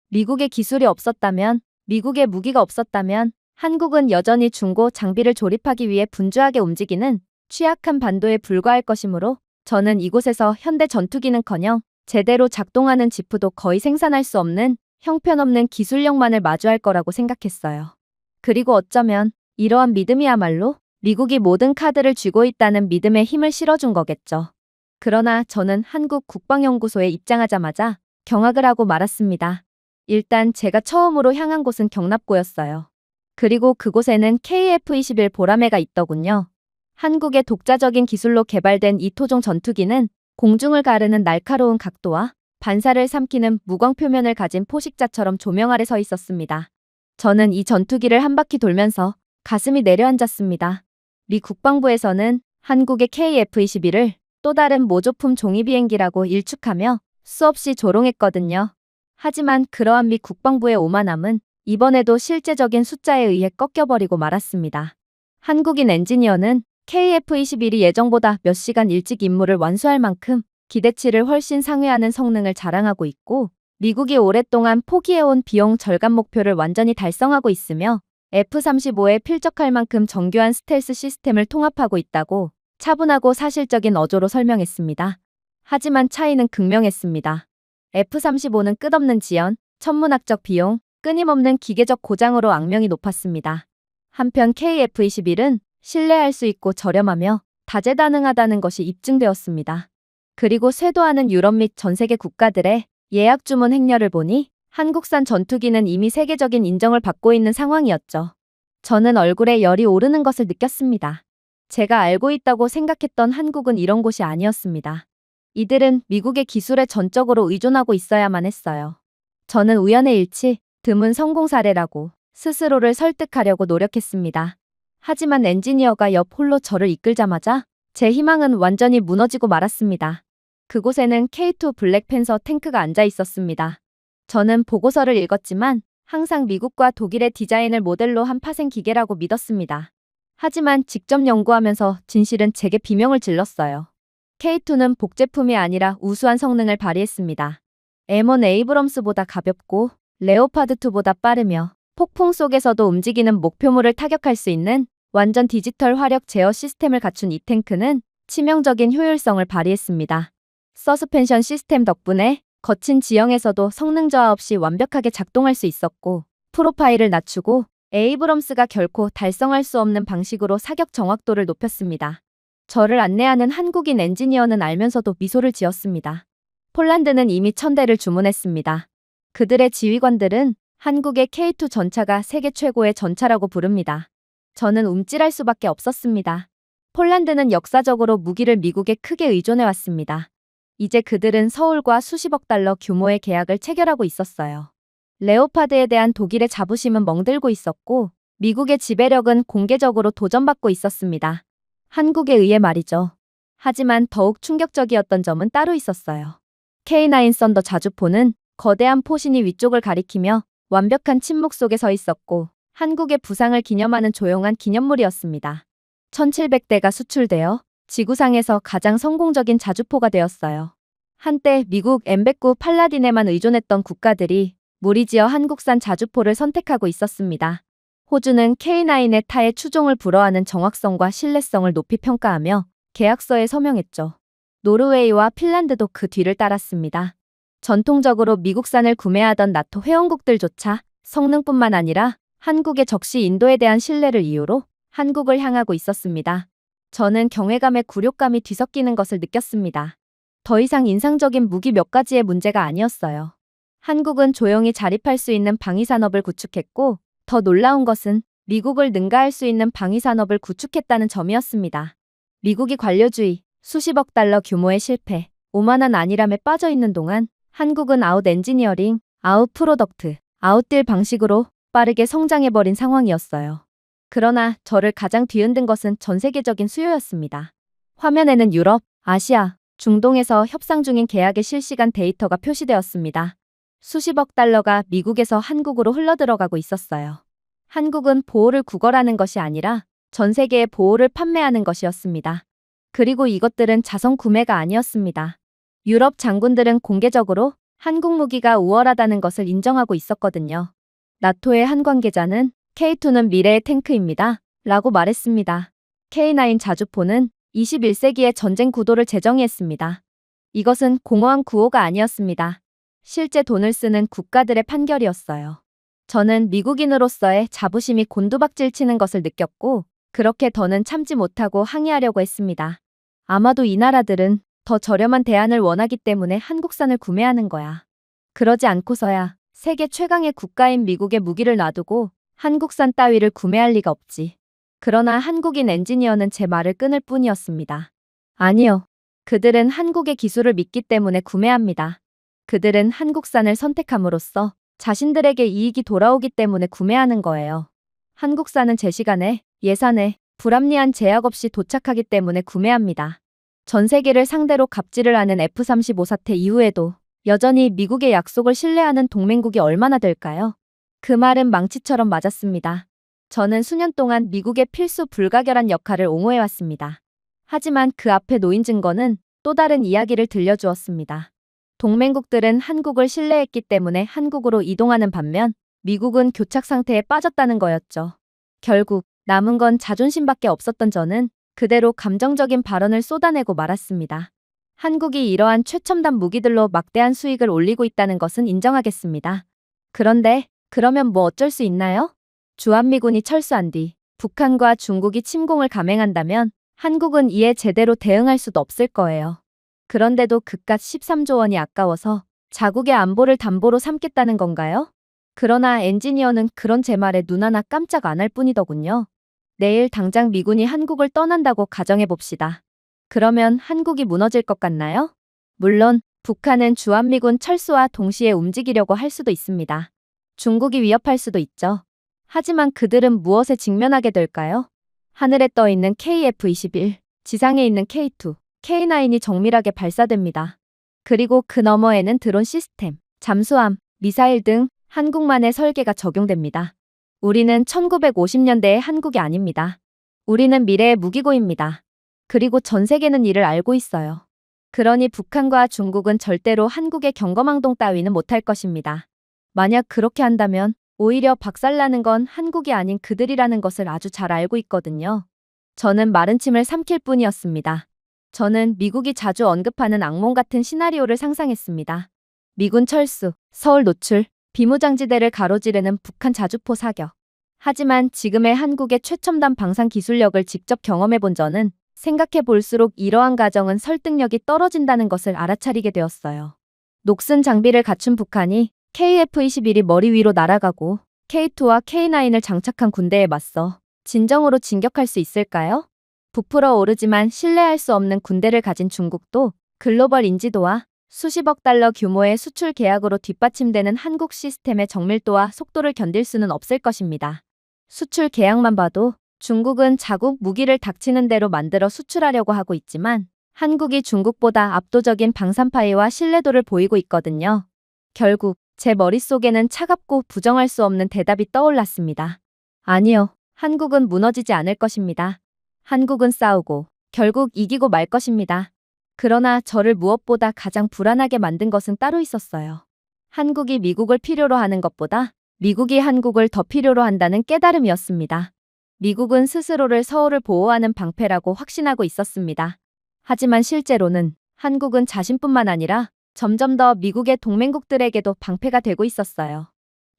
미국의 기술이 없었다면, 미국의 무기가 없었다면 한국은 여전히 중고 장비를 조립하기 위해 분주하게 움직이는 취약한 반도에 불과할 것이므로 저는 이곳에서 현대 전투기는커녕 제대로 작동하는 지프도 거의 생산할 수 없는 형편없는 기술력만을 마주할 거라고 생각했어요. 그리고 어쩌면 이러한 믿음이야말로 미국이 모든 카드를 쥐고 있다는 믿음에 힘을 실어준 거겠죠. 그러나 저는 한국 국방연구소에 입장하자마자 경악을 하고 말았습니다. 일단 제가 처음으로 향한 곳은 경납고였어요. 그리고 그곳에는 KF-21 보라매가 있더군요. 한국의 독자적인 기술로 개발된 이 토종 전투기는 공중을 가르는 날카로운 각도와 반사를 삼키는 무광 표면을 가진 포식자처럼 조명 아래 서 있었습니다. 저는 이 전투기를 한 바퀴 돌면서 가슴이 내려앉았습니다. 미 국방부에서는 한국의 KF-21을 또 다른 모조품 종이 비행기라고 일축하며 수없이 조롱했거든요. 하지만 그러한 미 국방부의 오만함은 이번에도 실제적인 숫자에 의해 꺾여버리고 말았습니다. 한국인 엔지니어는 KF-21이 예정보다 몇 시간 일찍 임무를 완수할 만큼 기대치를 훨씬 상회하는 성능을 자랑하고 있고, 미국이 오랫동안 포기해온 비용 절감 목표를 완전히 달성하고 있으며 F-35에 필적할 만큼 정교한 스텔스 시스템을 통합하고 있다고 차분하고 사실적인 어조로 설명했습니다. 하지만 차이는 극명했습니다. F-35는 끝없는 지연, 천문학적 비용, 끊임없는 기계적 고장으로 악명이 높았습니다. 한편 KF-21은 신뢰할 수 있고 저렴하며 다재다능하다는 것이 입증되었습니다. 그리고 쇄도하는 유럽 및 전 세계 국가들의 예약 주문 행렬을 보니 한국산 전투기는 이미 세계적인 인정을 받고 있는 상황이었죠. 저는 얼굴에 열이 오르는 것을 느꼈습니다. 제가 알고 있다고 생각했던 한국은 이런 곳이 아니었습니다. 이들은 미국의 기술에 전적으로 의존하고 있어야만 했어요. 저는 우연의 일치, 드문 성공 사례라고 스스로를 설득하려고 노력했습니다. 하지만 엔지니어가 옆 홀로 저를 이끌자마자 제 희망은 완전히 무너지고 말았습니다. 그곳에는 K2 블랙팬서 탱크가 앉아 있었습니다. 저는 보고서를 읽었지만 항상 미국과 독일의 디자인을 모델로 한 파생 기계라고 믿었습니다. 하지만 직접 연구하면서 진실은 제게 비명을 질렀어요. K2는 복제품이 아니라 우수한 성능을 발휘했습니다. M1 에이브럼스보다 가볍고 레오파드2보다 빠르며 폭풍 속에서도 움직이는 목표물을 타격할 수 있는 완전 디지털 화력 제어 시스템을 갖춘 이 탱크는 치명적인 효율성을 발휘했습니다. 서스펜션 시스템 덕분에 거친 지형에서도 성능 저하 없이 완벽하게 작동할 수 있었고, 프로파일을 낮추고 에이브럼스가 결코 달성할 수 없는 방식으로 사격 정확도를 높였습니다. 저를 안내하는 한국인 엔지니어는 알면서도 미소를 지었습니다. 폴란드는 이미 1000대를 주문했습니다. 그들의 지휘관들은 한국의 K2 전차가 세계 최고의 전차라고 부릅니다. 저는 움찔할 수밖에 없었습니다. 폴란드는 역사적으로 무기를 미국에 크게 의존해왔습니다. 이제 그들은 서울과 수십억 달러 규모의 계약을 체결하고 있었어요. 레오파드에 대한 독일의 자부심은 멍들고 있었고, 미국의 지배력은 공개적으로 도전받고 있었습니다. 한국에 의해 말이죠. 하지만 더욱 충격적이었던 점은 따로 있었어요. K9 썬더 자주포는 거대한 포신이 위쪽을 가리키며 완벽한 침묵 속에 서 있었고, 한국의 부상을 기념하는 조용한 기념물이었습니다. 1700대가 수출되어 지구상에서 가장 성공적인 자주포가 되었어요. 한때 미국 M109 팔라딘에만 의존했던 국가들이 무리지어 한국산 자주포를 선택하고 있었습니다. 호주는 K9의 타의 추종을 불허하는 정확성과 신뢰성을 높이 평가하며 계약서에 서명했죠. 노르웨이와 핀란드도 그 뒤를 따랐습니다. 전통적으로 미국산을 구매하던 나토 회원국들조차 성능뿐만 아니라 한국의 적시 인도에 대한 신뢰를 이유로 한국을 향하고 있었습니다. 저는 경외감에 굴욕감이 뒤섞이는 것을 느꼈습니다. 더 이상 인상적인 무기 몇 가지의 문제가 아니었어요. 한국은 조용히 자립할 수 있는 방위산업을 구축했고, 더 놀라운 것은 미국을 능가할 수 있는 방위산업을 구축했다는 점이었습니다. 미국이 관료주의, 수십억 달러 규모의 실패, 오만한 안일함에 빠져 있는 동안 한국은 아웃 엔지니어링, 아웃 프로덕트, 아웃딜 방식으로 빠르게 성장해버린 상황이었어요. 그러나 저를 가장 뒤흔든 것은 전 세계적인 수요였습니다. 화면에는 유럽, 아시아, 중동에서 협상 중인 계약의 실시간 데이터가 표시되었습니다. 수십억 달러가 미국에서 한국으로 흘러들어가고 있었어요. 한국은 보호를 구걸하는 것이 아니라 전 세계에 보호를 판매하는 것이었습니다. 그리고 이것들은 자선 구매가 아니었습니다. 유럽 장군들은 공개적으로 한국 무기가 우월하다는 것을 인정하고 있었거든요. 나토의 한 관계자는 K2는 미래의 탱크입니다. 라고 말했습니다. K9 자주포는 21세기의 전쟁 구도를 재정의했습니다. 이것은 공허한 구호가 아니었습니다. 실제 돈을 쓰는 국가들의 판결이었어요. 저는 미국인으로서의 자부심이 곤두박질 치는 것을 느꼈고, 그렇게 더는 참지 못하고 항의하려고 했습니다. 아마도 이 나라들은 더 저렴한 대안을 원하기 때문에 한국산을 구매하는 거야. 그러지 않고서야 세계 최강의 국가인 미국의 무기를 놔두고 한국산 따위를 구매할 리가 없지. 그러나 한국인 엔지니어는 제 말을 끊을 뿐이었습니다. 아니요. 그들은 한국의 기술을 믿기 때문에 구매합니다. 그들은 한국산을 선택함으로써 자신들에게 이익이 돌아오기 때문에 구매하는 거예요. 한국산은 제 시간에, 예산에 불합리한 제약 없이 도착하기 때문에 구매합니다. 전 세계를 상대로 갑질을 하는 F-35 사태 이후에도 여전히 미국의 약속을 신뢰하는 동맹국이 얼마나 될까요? 그 말은 망치처럼 맞았습니다. 저는 수년 동안 미국의 필수 불가결한 역할을 옹호해왔습니다. 하지만 그 앞에 놓인 증거는 또 다른 이야기를 들려주었습니다. 동맹국들은 한국을 신뢰했기 때문에 한국으로 이동하는 반면 미국은 교착 상태에 빠졌다는 거였죠. 결국 남은 건 자존심밖에 없었던 저는 그대로 감정적인 발언을 쏟아내고 말았습니다. 한국이 이러한 최첨단 무기들로 막대한 수익을 올리고 있다는 것은 인정하겠습니다. 그런데 그러면 뭐 어쩔 수 있나요? 주한미군이 철수한 뒤 북한과 중국이 침공을 감행한다면 한국은 이에 제대로 대응할 수도 없을 거예요. 그런데도 그깟 13조 원이 아까워서 자국의 안보를 담보로 삼겠다는 건가요? 그러나 엔지니어는 그런 제 말에 눈 하나 깜짝 안 할 뿐이더군요. 내일 당장 미군이 한국을 떠난다고 가정해봅시다. 그러면 한국이 무너질 것 같나요? 물론 북한은 주한미군 철수와 동시에 움직이려고 할 수도 있습니다. 중국이 위협할 수도 있죠. 하지만 그들은 무엇에 직면하게 될까요? 하늘에 떠 있는 KF-21, 지상에 있는 K2, K9이 정밀하게 발사됩니다. 그리고 그 너머에는 드론 시스템, 잠수함, 미사일 등 한국만의 설계가 적용됩니다. 우리는 1950년대의 한국이 아닙니다. 우리는 미래의 무기고입니다. 그리고 전 세계는 이를 알고 있어요. 그러니 북한과 중국은 절대로 한국의 경거망동 따위는 못할 것입니다. 만약 그렇게 한다면 오히려 박살나는 건 한국이 아닌 그들이라는 것을 아주 잘 알고 있거든요. 저는 마른 침을 삼킬 뿐이었습니다. 저는 미국이 자주 언급하는 악몽 같은 시나리오를 상상했습니다. 미군 철수, 서울 노출, 비무장지대를 가로지르는 북한 자주포 사격. 하지만 지금의 한국의 최첨단 방산 기술력을 직접 경험해 본 저는 생각해 볼수록 이러한 가정은 설득력이 떨어진다는 것을 알아차리게 되었어요. 녹슨 장비를 갖춘 북한이 KF-21이 머리 위로 날아가고 K2와 K9을 장착한 군대에 맞서 진정으로 진격할 수 있을까요? 부풀어 오르지만 신뢰할 수 없는 군대를 가진 중국도 글로벌 인지도와 수십억 달러 규모의 수출 계약으로 뒷받침되는 한국 시스템의 정밀도와 속도를 견딜 수는 없을 것입니다. 수출 계약만 봐도 중국은 자국 무기를 닥치는 대로 만들어 수출하려고 하고 있지만 한국이 중국보다 압도적인 방산파이와 신뢰도를 보이고 있거든요. 결국 제 머릿속에는 차갑고 부정할 수 없는 대답이 떠올랐습니다. 아니요, 한국은 무너지지 않을 것입니다. 한국은 싸우고 결국 이기고 말 것입니다. 그러나 저를 무엇보다 가장 불안하게 만든 것은 따로 있었어요. 한국이 미국을 필요로 하는 것보다 미국이 한국을 더 필요로 한다는 깨달음이었습니다. 미국은 스스로를 서울을 보호하는 방패라고 확신하고 있었습니다. 하지만 실제로는 한국은 자신뿐만 아니라 점점 더 미국의 동맹국들에게도 방패가 되고 있었어요.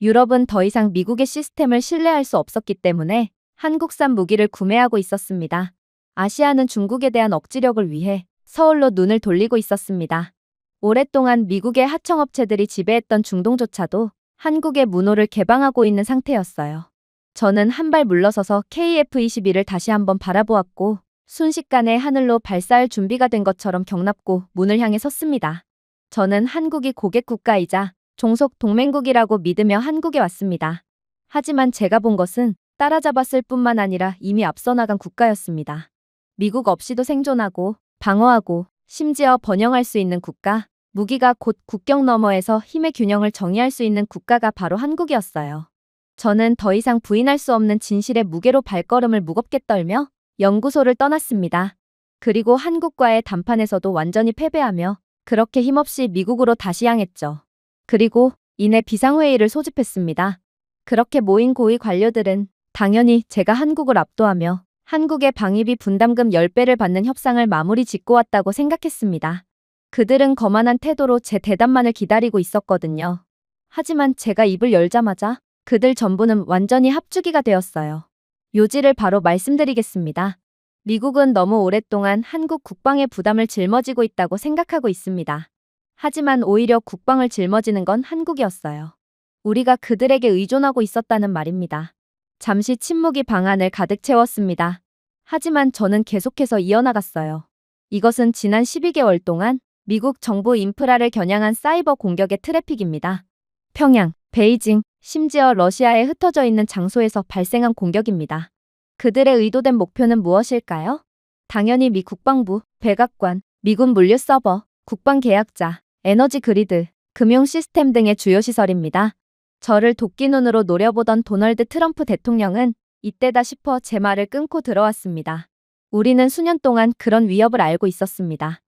유럽은 더 이상 미국의 시스템을 신뢰할 수 없었기 때문에 한국산 무기를 구매하고 있었습니다. 아시아는 중국에 대한 억지력을 위해 서울로 눈을 돌리고 있었습니다. 오랫동안 미국의 하청업체들이 지배했던 중동조차도 한국의 문호를 개방하고 있는 상태였어요. 저는 한 발 물러서서 KF-21을 다시 한번 바라보았고 순식간에 하늘로 발사할 준비가 된 것처럼 경납고 문을 향해 섰습니다. 저는 한국이 고객 국가이자 종속 동맹국이라고 믿으며 한국에 왔습니다. 하지만 제가 본 것은 따라잡았을 뿐만 아니라 이미 앞서 나간 국가였습니다. 미국 없이도 생존하고 방어하고 심지어 번영할 수 있는 국가, 무기가 곧 국경 너머에서 힘의 균형을 정의할 수 있는 국가가 바로 한국이었어요. 저는 더 이상 부인할 수 없는 진실의 무게로 발걸음을 무겁게 떨며 연구소를 떠났습니다. 그리고 한국과의 담판에서도 완전히 패배하며 그렇게 힘없이 미국으로 다시 향했죠. 그리고 이내 비상회의를 소집했습니다. 그렇게 모인 고위 관료들은 당연히 제가 한국을 압도하며 한국의 방위비 분담금 10배를 받는 협상을 마무리 짓고 왔다고 생각했습니다. 그들은 거만한 태도로 제 대답만을 기다리고 있었거든요. 하지만 제가 입을 열자마자 그들 전부는 완전히 합주기가 되었어요. 요지를 바로 말씀드리겠습니다. 미국은 너무 오랫동안 한국 국방의 부담을 짊어지고 있다고 생각하고 있습니다. 하지만 오히려 국방을 짊어지는 건 한국이었어요. 우리가 그들에게 의존하고 있었다는 말입니다. 잠시 침묵이 방안을 가득 채웠습니다. 하지만 저는 계속해서 이어나갔어요. 이것은 지난 12개월 동안 미국 정부 인프라를 겨냥한 사이버 공격의 트래픽입니다. 평양, 베이징, 심지어 러시아에 흩어져 있는 장소에서 발생한 공격입니다. 그들의 의도된 목표는 무엇일까요? 당연히 미 국방부, 백악관, 미군 물류 서버, 국방 계약자, 에너지 그리드, 금융 시스템 등의 주요 시설입니다. 저를 도끼눈으로 노려보던 도널드 트럼프 대통령은 이때다 싶어 제 말을 끊고 들어왔습니다. 우리는 수년 동안 그런 위협을 알고 있었습니다.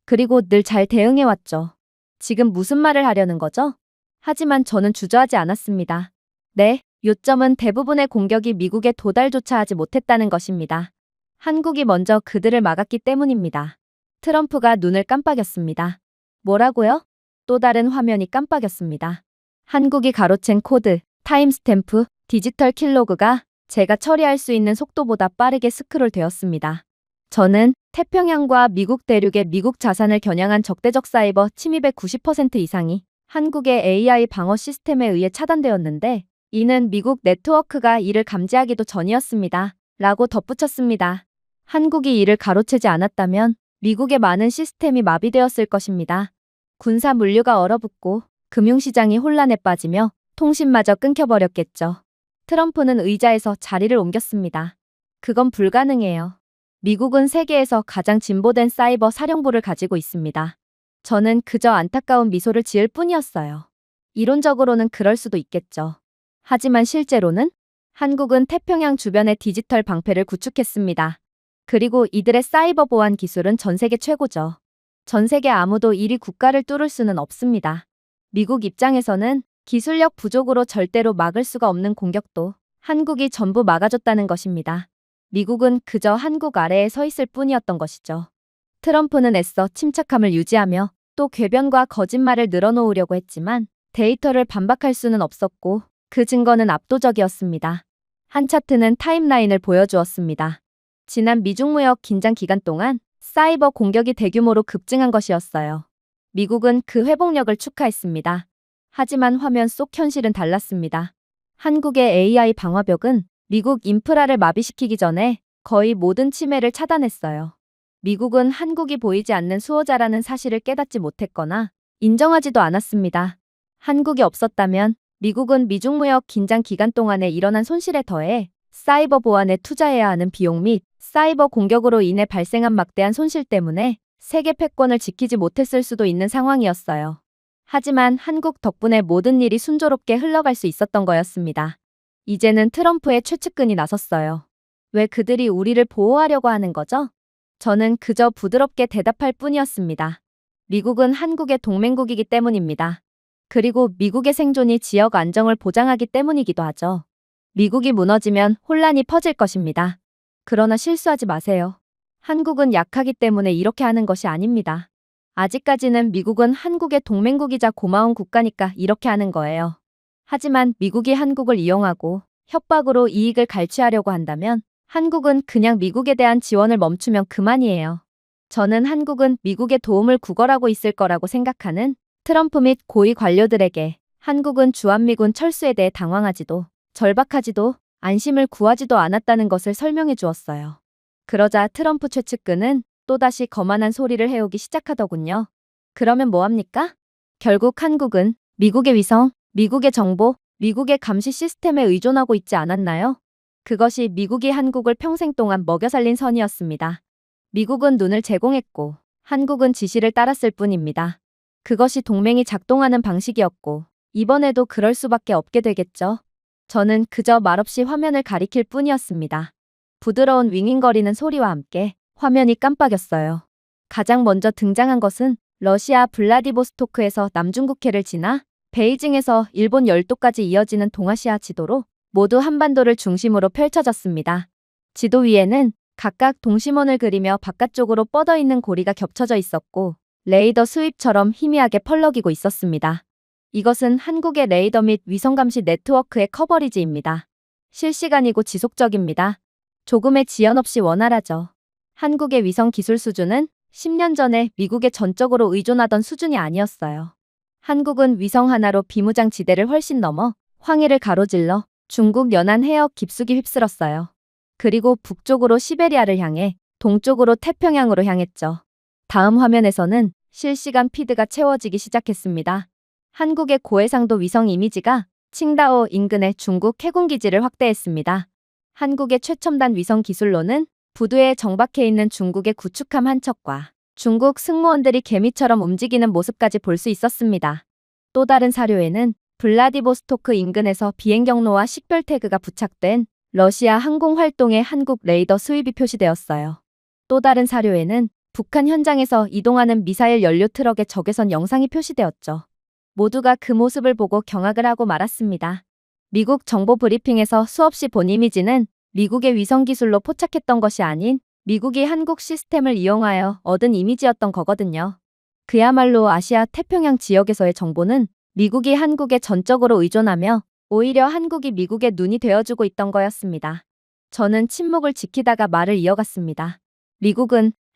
그리고 늘 잘 대응해왔죠. 지금 무슨 말을 하려는 거죠? 하지만 저는 주저하지 않았습니다. 네, 요점은 대부분의 공격이 미국에 도달조차 하지 못했다는 것입니다. 한국이 먼저 그들을 막았기 때문입니다. 트럼프가 눈을 깜빡였습니다. 뭐라고요? 또 다른 화면이 깜빡였습니다. 한국이 가로챈 코드, 타임스탬프, 디지털 킬로그가 제가 처리할 수 있는 속도보다 빠르게 스크롤 되었습니다. 저는 태평양과 미국 대륙의 미국 자산을 겨냥한 적대적 사이버 침입의 90% 이상이 한국의 AI 방어 시스템에 의해 차단되었는데 이는 미국 네트워크가 이를 감지하기도 전이었습니다. 라고 덧붙였습니다. 한국이 이를 가로채지 않았다면 미국의 많은 시스템이 마비되었을 것입니다. 군사 물류가 얼어붙고 금융시장이 혼란에 빠지며 통신마저 끊겨버렸겠죠. 트럼프는 의자에서 자리를 옮겼습니다. 그건 불가능해요. 미국은 세계에서 가장 진보된 사이버 사령부를 가지고 있습니다. 저는 그저 안타까운 미소를 지을 뿐이었어요. 이론적으로는 그럴 수도 있겠죠. 하지만 실제로는 한국은 태평양 주변의 디지털 방패를 구축했습니다. 그리고 이들의 사이버 보안 기술은 전 세계 최고죠. 전 세계 아무도 1위 국가를 뚫을 수는 없습니다. 미국 입장에서는 기술력 부족으로 절대로 막을 수가 없는 공격도 한국이 전부 막아줬다는 것입니다. 미국은 그저 한국 아래에 서 있을 뿐이었던 것이죠. 트럼프는 애써 침착함을 유지하며 또 궤변과 거짓말을 늘어놓으려고 했지만 데이터를 반박할 수는 없었고 그 증거는 압도적이었습니다. 한 차트는 타임라인을 보여주었습니다. 지난 미중 무역 긴장 기간 동안 사이버 공격이 대규모로 급증한 것이었어요. 미국은 그 회복력을 축하했습니다. 하지만 화면 속 현실은 달랐습니다. 한국의 AI 방화벽은 미국 인프라를 마비시키기 전에 거의 모든 침해를 차단했어요. 미국은 한국이 보이지 않는 수호자라는 사실을 깨닫지 못했거나 인정하지도 않았습니다. 한국이 없었다면 미국은 미중 무역 긴장 기간 동안에 일어난 손실에 더해 사이버 보안에 투자해야 하는 비용 및 사이버 공격으로 인해 발생한 막대한 손실 때문에 세계 패권을 지키지 못했을 수도 있는 상황이었어요. 하지만 한국 덕분에 모든 일이 순조롭게 흘러갈 수 있었던 거였습니다. 이제는 트럼프의 최측근이 나섰어요. 왜 그들이 우리를 보호하려고 하는 거죠? 저는 그저 부드럽게 대답할 뿐이었습니다. 미국은 한국의 동맹국이기 때문입니다. 그리고 미국의 생존이 지역 안정을 보장하기 때문이기도 하죠. 미국이 무너지면 혼란이 퍼질 것입니다. 그러나 실수하지 마세요. 한국은 약하기 때문에 이렇게 하는 것이 아닙니다. 아직까지는 미국은 한국의 동맹국이자 고마운 국가니까 이렇게 하는 거예요. 하지만 미국이 한국을 이용하고 협박으로 이익을 갈취하려고 한다면 한국은 그냥 미국에 대한 지원을 멈추면 그만이에요. 저는 한국은 미국의 도움을 구걸하고 있을 거라고 생각하는 트럼프 및 고위 관료들에게 한국은 주한미군 철수에 대해 당황하지도 절박하지도 안심을 구하지도 않았다는 것을 설명해 주었어요. 그러자 트럼프 최측근은 또다시 거만한 소리를 해오기 시작하더군요. 그러면 뭐합니까? 결국 한국은 미국의 위성, 미국의 정보, 미국의 감시 시스템에 의존하고 있지 않았나요? 그것이 미국이 한국을 평생 동안 먹여 살린 선이었습니다. 미국은 눈을 제공했고 한국은 지시를 따랐을 뿐입니다. 그것이 동맹이 작동하는 방식이었고 이번에도 그럴 수밖에 없게 되겠죠. 저는 그저 말없이 화면을 가리킬 뿐이었습니다. 부드러운 윙윙거리는 소리와 함께 화면이 깜빡였어요. 가장 먼저 등장한 것은 러시아 블라디보스토크에서 남중국해를 지나 베이징에서 일본 열도까지 이어지는 동아시아 지도로 모두 한반도를 중심으로 펼쳐졌습니다. 지도 위에는 각각 동심원을 그리며 바깥쪽으로 뻗어 있는 고리가 겹쳐져 있었고 레이더 수입처럼 희미하게 펄럭이고 있었습니다. 이것은 한국의 레이더 및 위성감시 네트워크의 커버리지입니다. 실시간이고 지속적입니다. 조금의 지연 없이 원활하죠. 한국의 위성 기술 수준은 10년 전에 미국에 전적으로 의존하던 수준이 아니었어요. 한국은 위성 하나로 비무장 지대를 훨씬 넘어 황해를 가로질러 중국 연안 해역 깊숙이 휩쓸었어요. 그리고 북쪽으로 시베리아를 향해 동쪽으로 태평양으로 향했죠. 다음 화면에서는 실시간 피드가 채워지기 시작했습니다. 한국의 고해상도 위성 이미지가 칭다오 인근의 중국 해군기지를 확대했습니다. 한국의 최첨단 위성 기술로는 부두에 정박해 있는 중국의 구축함 한 척과 중국 승무원들이 개미처럼 움직이는 모습까지 볼 수 있었습니다. 또 다른 사료에는 블라디보스토크 인근에서 비행 경로와 식별 태그가 부착된 러시아 항공 활동의 한국 레이더 수입이 표시되었어요. 또 다른 사료에는 북한 현장에서 이동하는 미사일 연료 트럭의 적외선 영상이 표시되었죠. 모두가 그 모습을 보고 경악을 하고 말았습니다. 미국 정보 브리핑에서 수없이 본 이미지는 미국의 위성 기술로 포착했던 것이 아닌 미국이 한국 시스템을 이용하여 얻은 이미지였던 거거든요. 그야말로 아시아 태평양 지역에서의 정보는 미국이 한국에 전적으로 의존하며 오히려 한국이 미국의 눈이 되어주고 있던 거였습니다. 저는 침묵을 지키다가 말을 이어갔습니다.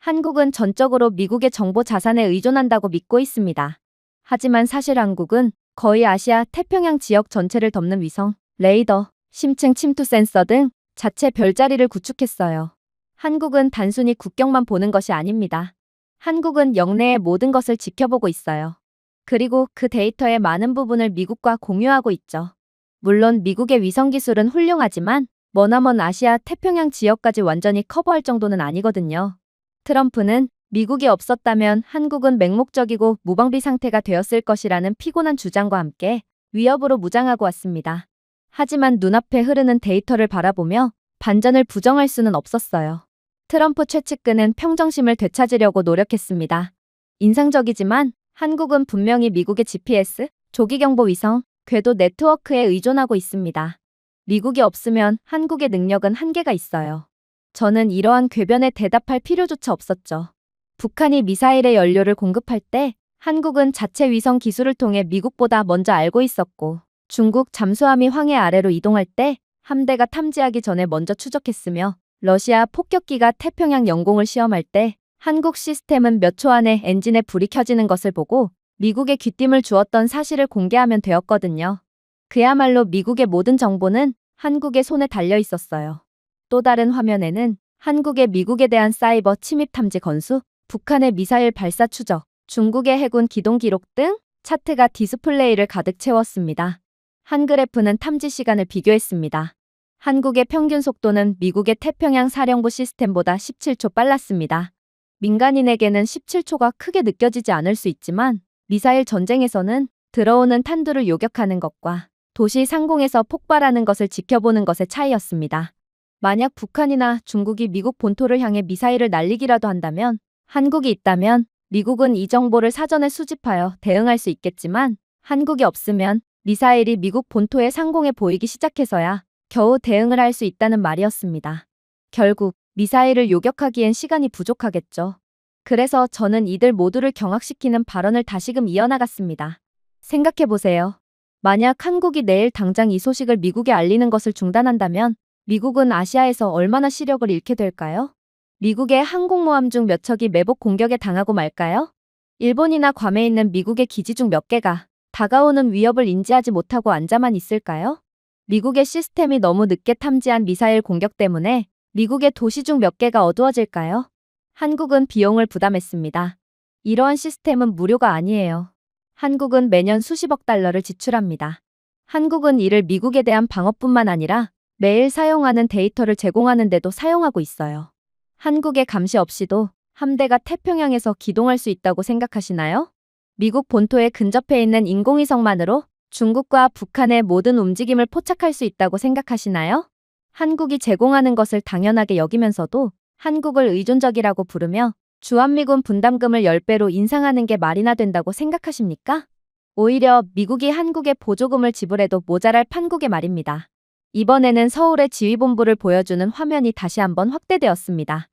한국은 전적으로 미국의 정보 자산에 의존한다고 믿고 있습니다. 하지만 사실 한국은 거의 아시아 태평양 지역 전체를 덮는 위성, 레이더, 심층 침투 센서 등 자체 별자리를 구축했어요. 한국은 단순히 국경만 보는 것이 아닙니다. 한국은 영내의 모든 것을 지켜보고 있어요. 그리고 그 데이터의 많은 부분을 미국과 공유하고 있죠. 물론 미국의 위성 기술은 훌륭하지만 머나먼 아시아 태평양 지역까지 완전히 커버할 정도는 아니거든요. 트럼프는 미국이 없었다면 한국은 맹목적이고 무방비 상태가 되었을 것이라는 피곤한 주장과 함께 위협으로 무장하고 왔습니다. 하지만 눈앞에 흐르는 데이터를 바라보며 반전을 부정할 수는 없었어요. 트럼프 최측근은 평정심을 되찾으려고 노력했습니다. 인상적이지만 한국은 분명히 미국의 GPS, 조기경보위성, 궤도 네트워크에 의존하고 있습니다. 미국이 없으면 한국의 능력은 한계가 있어요. 저는 이러한 궤변에 대답할 필요조차 없었죠. 북한이 미사일의 연료를 공급할 때 한국은 자체 위성 기술을 통해 미국보다 먼저 알고 있었고 중국 잠수함이 황해 아래로 이동할 때 함대가 탐지하기 전에 먼저 추적했으며 러시아 폭격기가 태평양 영공을 시험할 때 한국 시스템은 몇 초 안에 엔진에 불이 켜지는 것을 보고 미국에 귀띔을 주었던 사실을 공개하면 되었거든요. 그야말로 미국의 모든 정보는 한국의 손에 달려 있었어요. 또 다른 화면에는 한국의 미국에 대한 사이버 침입 탐지 건수, 북한의 미사일 발사 추적, 중국의 해군 기동 기록 등 차트가 디스플레이를 가득 채웠습니다. 한 그래프는 탐지 시간을 비교했습니다. 한국의 평균 속도는 미국의 태평양 사령부 시스템보다 17초 빨랐습니다. 민간인에게는 17초가 크게 느껴지지 않을 수 있지만 미사일 전쟁에서는 들어오는 탄두를 요격하는 것과 도시 상공에서 폭발하는 것을 지켜보는 것의 차이였습니다. 만약 북한이나 중국이 미국 본토를 향해 미사일을 날리기라도 한다면 한국이 있다면 미국은 이 정보를 사전에 수집하여 대응할 수 있겠지만 한국이 없으면 미사일이 미국 본토의 상공에 보이기 시작해서야 겨우 대응을 할 수 있다는 말이었습니다. 결국 미사일을 요격하기엔 시간이 부족하겠죠. 그래서 저는 이들 모두를 경악시키는 발언을 다시금 이어나갔습니다. 생각해보세요. 만약 한국이 내일 당장 이 소식을 미국에 알리는 것을 중단한다면 미국은 아시아에서 얼마나 시력을 잃게 될까요? 미국의 항공모함 중 몇 척이 매복 공격에 당하고 말까요? 일본이나 괌에 있는 미국의 기지 중 몇 개가 다가오는 위협을 인지하지 못하고 앉아만 있을까요? 미국의 시스템이 너무 늦게 탐지한 미사일 공격 때문에 미국의 도시 중 몇 개가 어두워질까요? 한국은 비용을 부담했습니다. 이러한 시스템은 무료가 아니에요. 한국은 매년 수십억 달러를 지출합니다. 한국은 이를 미국에 대한 방어뿐만 아니라 매일 사용하는 데이터를 제공하는 데도 사용하고 있어요. 한국의 감시 없이도 함대가 태평양에서 기동할 수 있다고 생각하시나요? 미국 본토에 근접해 있는 인공위성만으로 중국과 북한의 모든 움직임을 포착할 수 있다고 생각하시나요? 한국이 제공하는 것을 당연하게 여기면서도 한국을 의존적이라고 부르며 주한미군 분담금을 10배로 인상하는 게 말이나 된다고 생각하십니까? 오히려 미국이 한국에 보조금을 지불해도 모자랄 판국의 말입니다. 이번에는 서울의 지휘본부를 보여주는 화면이 다시 한번 확대되었습니다.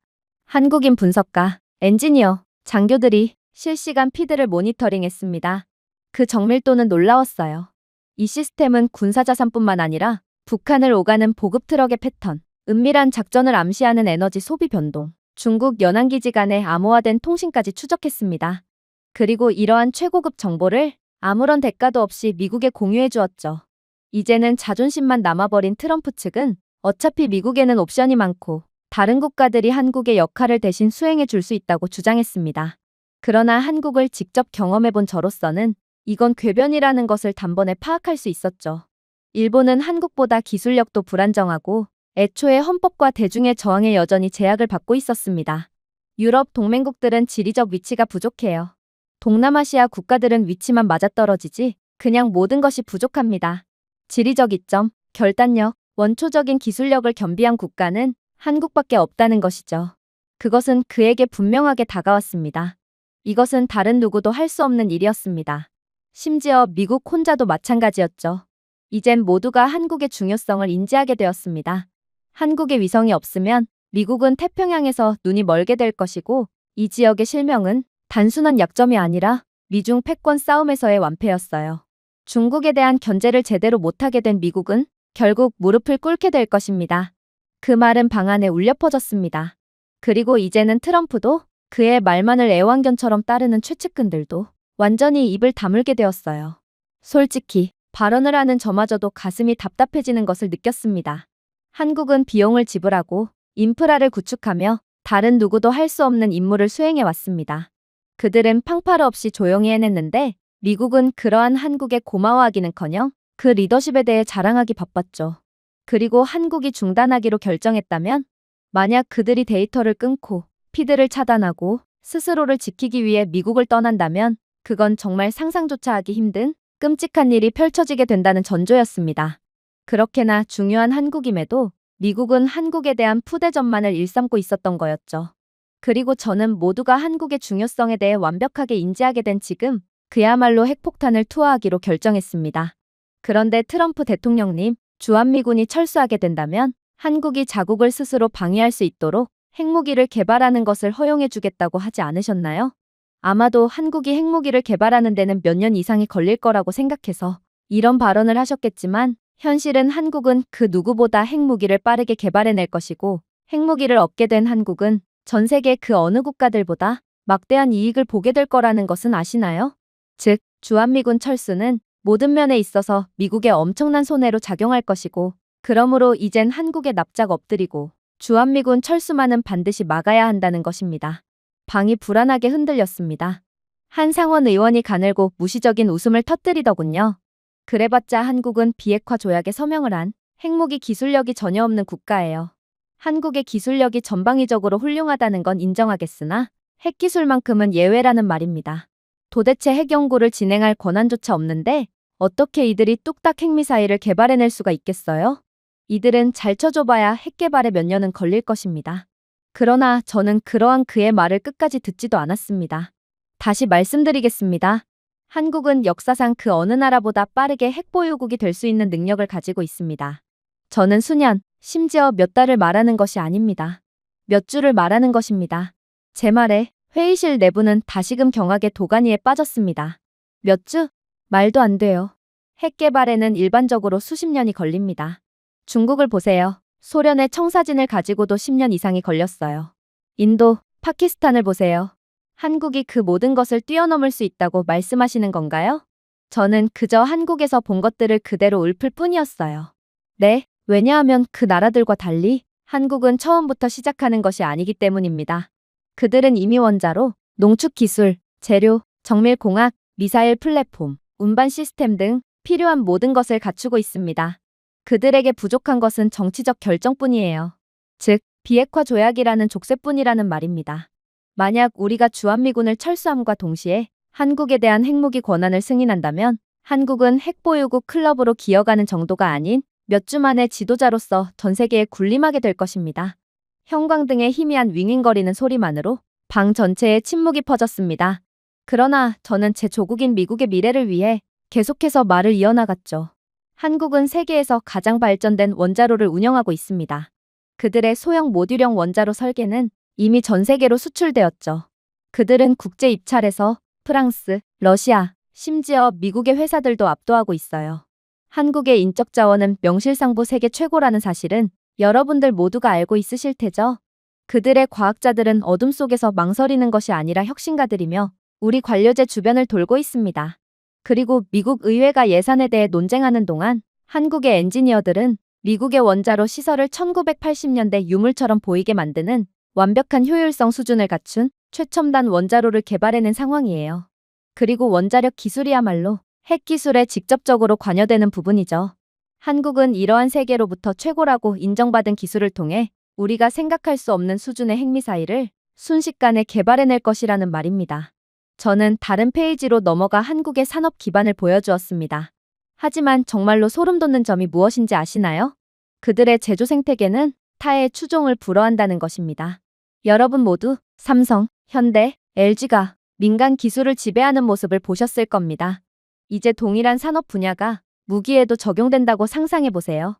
한국인 분석가, 엔지니어, 장교들이 실시간 피드를 모니터링했습니다. 그 정밀도는 놀라웠어요. 이 시스템은 군사자산뿐만 아니라 북한을 오가는 보급 트럭의 패턴, 은밀한 작전을 암시하는 에너지 소비 변동, 중국 연안기지 간의 암호화된 통신까지 추적했습니다. 그리고 이러한 최고급 정보를 아무런 대가도 없이 미국에 공유해 주었죠. 이제는 자존심만 남아버린 트럼프 측은 어차피 미국에는 옵션이 많고 다른 국가들이 한국의 역할을 대신 수행해 줄 수 있다고 주장했습니다. 그러나 한국을 직접 경험해본 저로서는 이건 궤변이라는 것을 단번에 파악할 수 있었죠. 일본은 한국보다 기술력도 불안정하고 애초에 헌법과 대중의 저항에 여전히 제약을 받고 있었습니다. 유럽 동맹국들은 지리적 위치가 부족해요. 동남아시아 국가들은 위치만 맞아떨어지지 그냥 모든 것이 부족합니다. 지리적 이점, 결단력, 원초적인 기술력을 겸비한 국가는 한국밖에 없다는 것이죠. 그것은 그에게 분명하게 다가왔습니다. 이것은 다른 누구도 할 수 없는 일이었습니다. 심지어 미국 혼자도 마찬가지였죠. 이젠 모두가 한국의 중요성을 인지하게 되었습니다. 한국의 위성이 없으면 미국은 태평양에서 눈이 멀게 될 것이고 이 지역의 실명은 단순한 약점이 아니라 미중 패권 싸움에서의 완패였어요. 중국에 대한 견제를 제대로 못하게 된 미국은 결국 무릎을 꿇게 될 것입니다. 그 말은 방안에 울려 퍼졌습니다. 그리고 이제는 트럼프도 그의 말만을 애완견처럼 따르는 최측근들도 완전히 입을 다물게 되었어요. 솔직히 발언을 하는 저마저도 가슴이 답답해지는 것을 느꼈습니다. 한국은 비용을 지불하고 인프라를 구축하며 다른 누구도 할 수 없는 임무를 수행해 왔습니다. 그들은 팡파르 없이 조용히 해냈는데 미국은 그러한 한국에 고마워하기는커녕 그 리더십에 대해 자랑하기 바빴죠. 그리고 한국이 중단하기로 결정했다면 만약 그들이 데이터를 끊고 피드를 차단하고 스스로를 지키기 위해 미국을 떠난다면 그건 정말 상상조차 하기 힘든 끔찍한 일이 펼쳐지게 된다는 전조였습니다. 그렇게나 중요한 한국임에도 미국은 한국에 대한 푸대전만을 일삼고 있었던 거였죠. 그리고 저는 모두가 한국의 중요성에 대해 완벽하게 인지하게 된 지금 그야말로 핵폭탄을 투하하기로 결정했습니다. 그런데 트럼프 대통령님, 주한미군이 철수하게 된다면 한국이 자국을 스스로 방위할 수 있도록 핵무기를 개발하는 것을 허용해 주겠다고 하지 않으셨나요? 아마도 한국이 핵무기를 개발하는 데는 몇 년 이상이 걸릴 거라고 생각해서 이런 발언을 하셨겠지만 현실은 한국은 그 누구보다 핵무기를 빠르게 개발해낼 것이고 핵무기를 얻게 된 한국은 전 세계 그 어느 국가들보다 막대한 이익을 보게 될 거라는 것은 아시나요? 즉, 주한미군 철수는 모든 면에 있어서 미국에 엄청난 손해로 작용할 것이고 그러므로 이젠 한국에 납작 엎드리고 주한미군 철수만은 반드시 막아야 한다는 것입니다. 방이 불안하게 흔들렸습니다. 한 상원 의원이 가늘고 무시적인 웃음을 터뜨리더군요. 그래봤자 한국은 비핵화 조약에 서명을 한 핵무기 기술력이 전혀 없는 국가예요. 한국의 기술력이 전방위적으로 훌륭하다는 건 인정하겠으나 핵기술만큼은 예외라는 말입니다. 도대체 핵연구를 진행할 권한조차 없는데 어떻게 이들이 뚝딱 핵미사일을 개발해낼 수가 있겠어요? 이들은 잘 쳐줘봐야 핵 개발에 몇 년은 걸릴 것입니다. 그러나 저는 그러한 그의 말을 끝까지 듣지도 않았습니다. 다시 말씀드리겠습니다. 한국은 역사상 그 어느 나라보다 빠르게 핵보유국이 될 수 있는 능력을 가지고 있습니다. 저는 수년, 심지어 몇 달을 말하는 것이 아닙니다. 몇 주를 말하는 것입니다. 제 말에 회의실 내부는 다시금 경악의 도가니에 빠졌습니다. 몇 주? 말도 안 돼요. 핵 개발에는 일반적으로 수십 년이 걸립니다. 중국을 보세요. 소련의 청사진을 가지고도 10년 이상이 걸렸어요. 인도, 파키스탄을 보세요. 한국이 그 모든 것을 뛰어넘을 수 있다고 말씀하시는 건가요? 저는 그저 한국에서 본 것들을 그대로 읊을 뿐이었어요. 네, 왜냐하면 그 나라들과 달리 한국은 처음부터 시작하는 것이 아니기 때문입니다. 그들은 이미 원자로, 농축 기술, 재료, 정밀공학, 미사일 플랫폼, 운반 시스템 등 필요한 모든 것을 갖추고 있습니다. 그들에게 부족한 것은 정치적 결정뿐이에요. 즉, 비핵화 조약이라는 족쇄뿐이라는 말입니다. 만약 우리가 주한미군을 철수함과 동시에 한국에 대한 핵무기 권한을 승인한다면 한국은 핵보유국 클럽으로 기어가는 정도가 아닌 몇 주 만에 지도자로서 전 세계에 군림하게 될 것입니다. 형광등의 희미한 윙윙거리는 소리만으로 방 전체에 침묵이 퍼졌습니다. 그러나 저는 제 조국인 미국의 미래를 위해 계속해서 말을 이어나갔죠. 한국은 세계에서 가장 발전된 원자로를 운영하고 있습니다. 그들의 소형 모듈형 원자로 설계는 이미 전 세계로 수출되었죠. 그들은 국제 입찰에서 프랑스, 러시아, 심지어 미국의 회사들도 압도하고 있어요. 한국의 인적 자원은 명실상부 세계 최고라는 사실은 여러분들 모두가 알고 있으실 테죠. 그들의 과학자들은 어둠 속에서 망설이는 것이 아니라 혁신가들이며 우리 관료제 주변을 돌고 있습니다. 그리고 미국 의회가 예산에 대해 논쟁하는 동안 한국의 엔지니어들은 미국의 원자로 시설을 1980년대 유물처럼 보이게 만드는 완벽한 효율성 수준을 갖춘 최첨단 원자로를 개발해낸 상황이에요. 그리고 원자력 기술이야말로 핵 기술에 직접적으로 관여되는 부분이죠. 한국은 이러한 세계로부터 최고라고 인정받은 기술을 통해 우리가 생각할 수 없는 수준의 핵미사일을 순식간에 개발해낼 것이라는 말입니다. 저는 다른 페이지로 넘어가 한국의 산업 기반을 보여주었습니다. 하지만 정말로 소름 돋는 점이 무엇인지 아시나요? 그들의 제조 생태계는 타의 추종을 불허한다는 것입니다. 여러분 모두 삼성, 현대, LG가 민간 기술을 지배하는 모습을 보셨을 겁니다. 이제 동일한 산업 분야가 무기에도 적용된다고 상상해 보세요.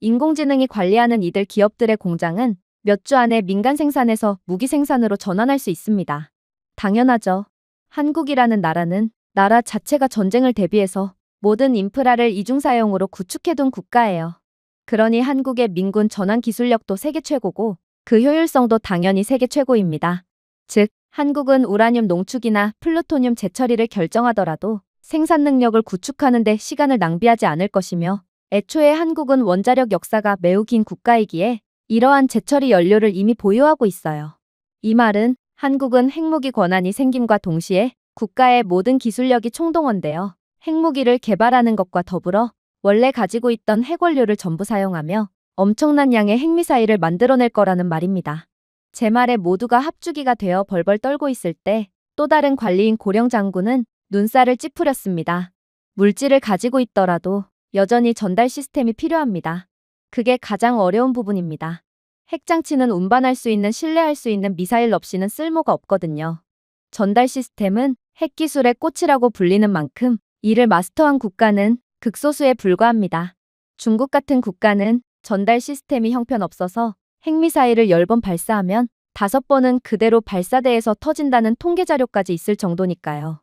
인공지능이 관리하는 이들 기업들의 공장은 몇 주 안에 민간 생산에서 무기 생산으로 전환할 수 있습니다. 당연하죠. 한국이라는 나라는 나라 자체가 전쟁을 대비해서 모든 인프라를 이중사용으로 구축해둔 국가예요. 그러니 한국의 민군 전환 기술력도 세계 최고고 그 효율성도 당연히 세계 최고입니다. 즉, 한국은 우라늄 농축이나 플루토늄 재처리를 결정하더라도 생산 능력을 구축하는 데 시간을 낭비하지 않을 것이며 애초에 한국은 원자력 역사가 매우 긴 국가이기에 이러한 재처리 연료를 이미 보유하고 있어요. 이 말은 한국은 핵무기 권한이 생김과 동시에 국가의 모든 기술력이 총동원되어 핵무기를 개발하는 것과 더불어 원래 가지고 있던 핵원료를 전부 사용하며 엄청난 양의 핵미사일을 만들어낼 거라는 말입니다. 제 말에 모두가 합주기가 되어 벌벌 떨고 있을 때 또 다른 관리인 고령 장군은 눈살을 찌푸렸습니다. 물질을 가지고 있더라도 여전히 전달 시스템이 필요합니다. 그게 가장 어려운 부분입니다. 핵장치는 운반할 수 있는 신뢰할 수 있는 미사일 없이는 쓸모가 없거든요. 전달 시스템은 핵기술의 꽃이라고 불리는 만큼 이를 마스터한 국가는 극소수에 불과합니다. 중국 같은 국가는 전달 시스템이 형편없어서 핵미사일을 10번 발사하면 5번은 그대로 발사대에서 터진다는 통계 자료까지 있을 정도니까요.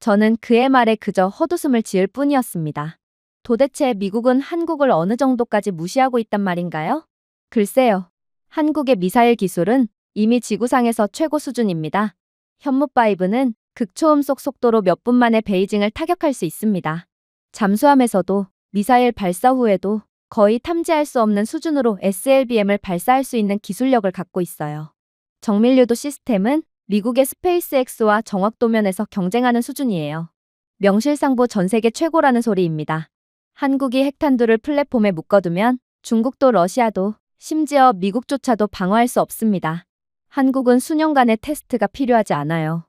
저는 그의 말에 그저 헛웃음을 지을 뿐이었습니다. 도대체 미국은 한국을 어느 정도까지 무시하고 있단 말인가요? 글쎄요. 한국의 미사일 기술은 이미 지구상에서 최고 수준입니다. 현무5는 극초음속 속도로 몇 분 만에 베이징을 타격할 수 있습니다. 잠수함에서도 미사일 발사 후에도 거의 탐지할 수 없는 수준으로 SLBM을 발사할 수 있는 기술력을 갖고 있어요. 정밀유도 시스템은 미국의 스페이스X와 정확도면에서 경쟁하는 수준이에요. 명실상부 전 세계 최고라는 소리입니다. 한국이 핵탄두를 플랫폼에 묶어두면 중국도 러시아도 심지어 미국조차도 방어할 수 없습니다. 한국은 수년간의 테스트가 필요하지 않아요.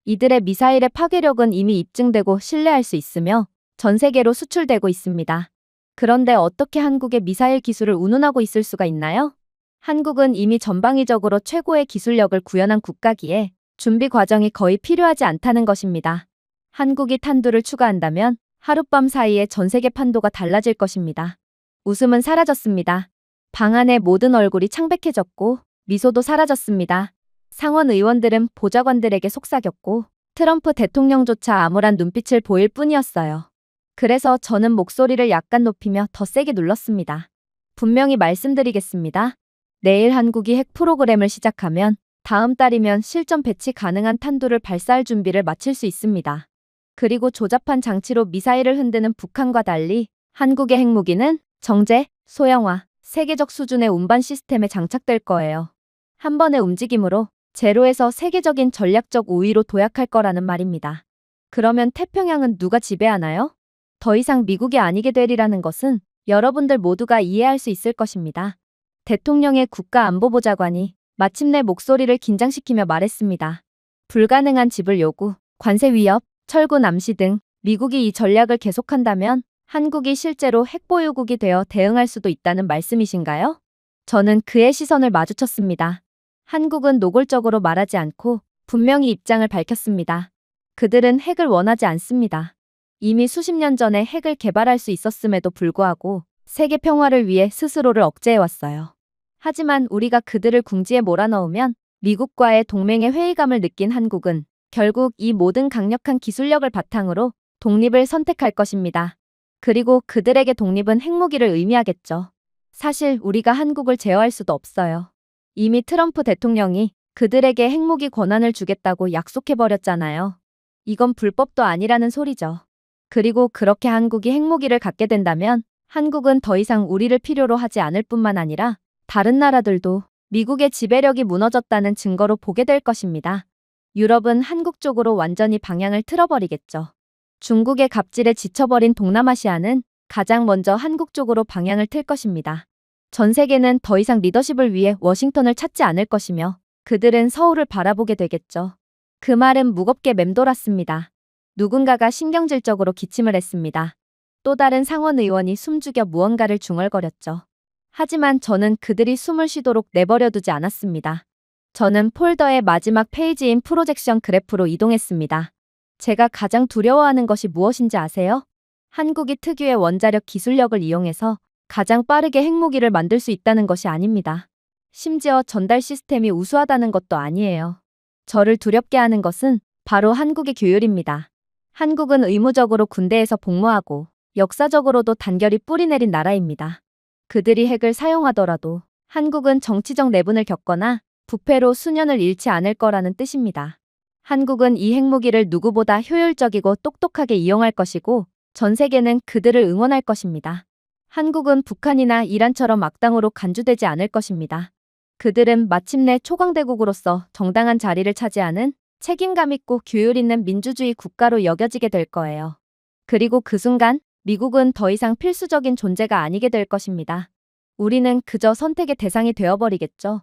이들의 미사일의 파괴력은 이미 입증되고 신뢰할 수 있으며 전 세계로 수출되고 있습니다. 그런데 어떻게 한국의 미사일 기술을 운운하고 있을 수가 있나요? 한국은 이미 전방위적으로 최고의 기술력을 구현한 국가기에 준비 과정이 거의 필요하지 않다는 것입니다. 한국이 탄두를 추가한다면 하룻밤 사이에 전 세계 판도가 달라질 것입니다. 웃음은 사라졌습니다. 방 안의 모든 얼굴이 창백해졌고 미소도 사라졌습니다. 상원 의원들은 보좌관들에게 속삭였고 트럼프 대통령조차 암울한 눈빛을 보일 뿐이었어요. 그래서 저는 목소리를 약간 높이며 더 세게 눌렀습니다. 분명히 말씀드리겠습니다. 내일 한국이 핵 프로그램을 시작하면 다음 달이면 실전 배치 가능한 탄두를 발사할 준비를 마칠 수 있습니다. 그리고 조잡한 장치로 미사일을 흔드는 북한과 달리 한국의 핵무기는 정제, 소형화, 세계적 수준의 운반 시스템에 장착될 거예요. 한 번의 움직임으로 제로에서 세계적인 전략적 우위로 도약할 거라는 말입니다. 그러면 태평양은 누가 지배하나요? 더 이상 미국이 아니게 되리라는 것은 여러분들 모두가 이해할 수 있을 것입니다. 대통령의 국가안보보좌관이 마침내 목소리를 긴장시키며 말했습니다. 불가능한 지불 요구, 관세 위협, 철군 암시 등 미국이 이 전략을 계속한다면 한국이 실제로 핵보유국이 되어 대응할 수도 있다는 말씀이신가요? 저는 그의 시선을 마주쳤습니다. 한국은 노골적으로 말하지 않고 분명히 입장을 밝혔습니다. 그들은 핵을 원하지 않습니다. 이미 수십 년 전에 핵을 개발할 수 있었음에도 불구하고 세계 평화를 위해 스스로를 억제해왔어요. 하지만 우리가 그들을 궁지에 몰아넣으면 미국과의 동맹의 회의감을 느낀 한국은 결국 이 모든 강력한 기술력을 바탕으로 독립을 선택할 것입니다. 그리고 그들에게 독립은 핵무기를 의미하겠죠. 사실 우리가 한국을 제어할 수도 없어요. 이미 트럼프 대통령이 그들에게 핵무기 권한을 주겠다고 약속해버렸잖아요. 이건 불법도 아니라는 소리죠. 그리고 그렇게 한국이 핵무기를 갖게 된다면 한국은 더 이상 우리를 필요로 하지 않을 뿐만 아니라 다른 나라들도 미국의 지배력이 무너졌다는 증거로 보게 될 것입니다. 유럽은 한국 쪽으로 완전히 방향을 틀어버리겠죠. 중국의 갑질에 지쳐버린 동남아시아는 가장 먼저 한국 쪽으로 방향을 틀 것입니다. 전 세계는 더 이상 리더십을 위해 워싱턴을 찾지 않을 것이며 그들은 서울을 바라보게 되겠죠. 그 말은 무겁게 맴돌았습니다. 누군가가 신경질적으로 기침을 했습니다. 또 다른 상원 의원이 숨죽여 무언가를 중얼거렸죠. 하지만 저는 그들이 숨을 쉬도록 내버려두지 않았습니다. 저는 폴더의 마지막 페이지인 프로젝션 그래프로 이동했습니다. 제가 가장 두려워하는 것이 무엇인지 아세요? 한국이 특유의 원자력 기술력을 이용해서 가장 빠르게 핵무기를 만들 수 있다는 것이 아닙니다. 심지어 전달 시스템이 우수하다는 것도 아니에요. 저를 두렵게 하는 것은 바로 한국의 규율입니다. 한국은 의무적으로 군대에서 복무하고 역사적으로도 단결이 뿌리내린 나라입니다. 그들이 핵을 사용하더라도 한국은 정치적 내분을 겪거나 부패로 수년을 잃지 않을 거라는 뜻입니다. 한국은 이 핵무기를 누구보다 효율적이고 똑똑하게 이용할 것이고 전 세계는 그들을 응원할 것입니다. 한국은 북한이나 이란처럼 악당으로 간주되지 않을 것입니다. 그들은 마침내 초강대국으로서 정당한 자리를 차지하는 책임감 있고 규율 있는 민주주의 국가로 여겨지게 될 거예요. 그리고 그 순간 미국은 더 이상 필수적인 존재가 아니게 될 것입니다. 우리는 그저 선택의 대상이 되어버리겠죠.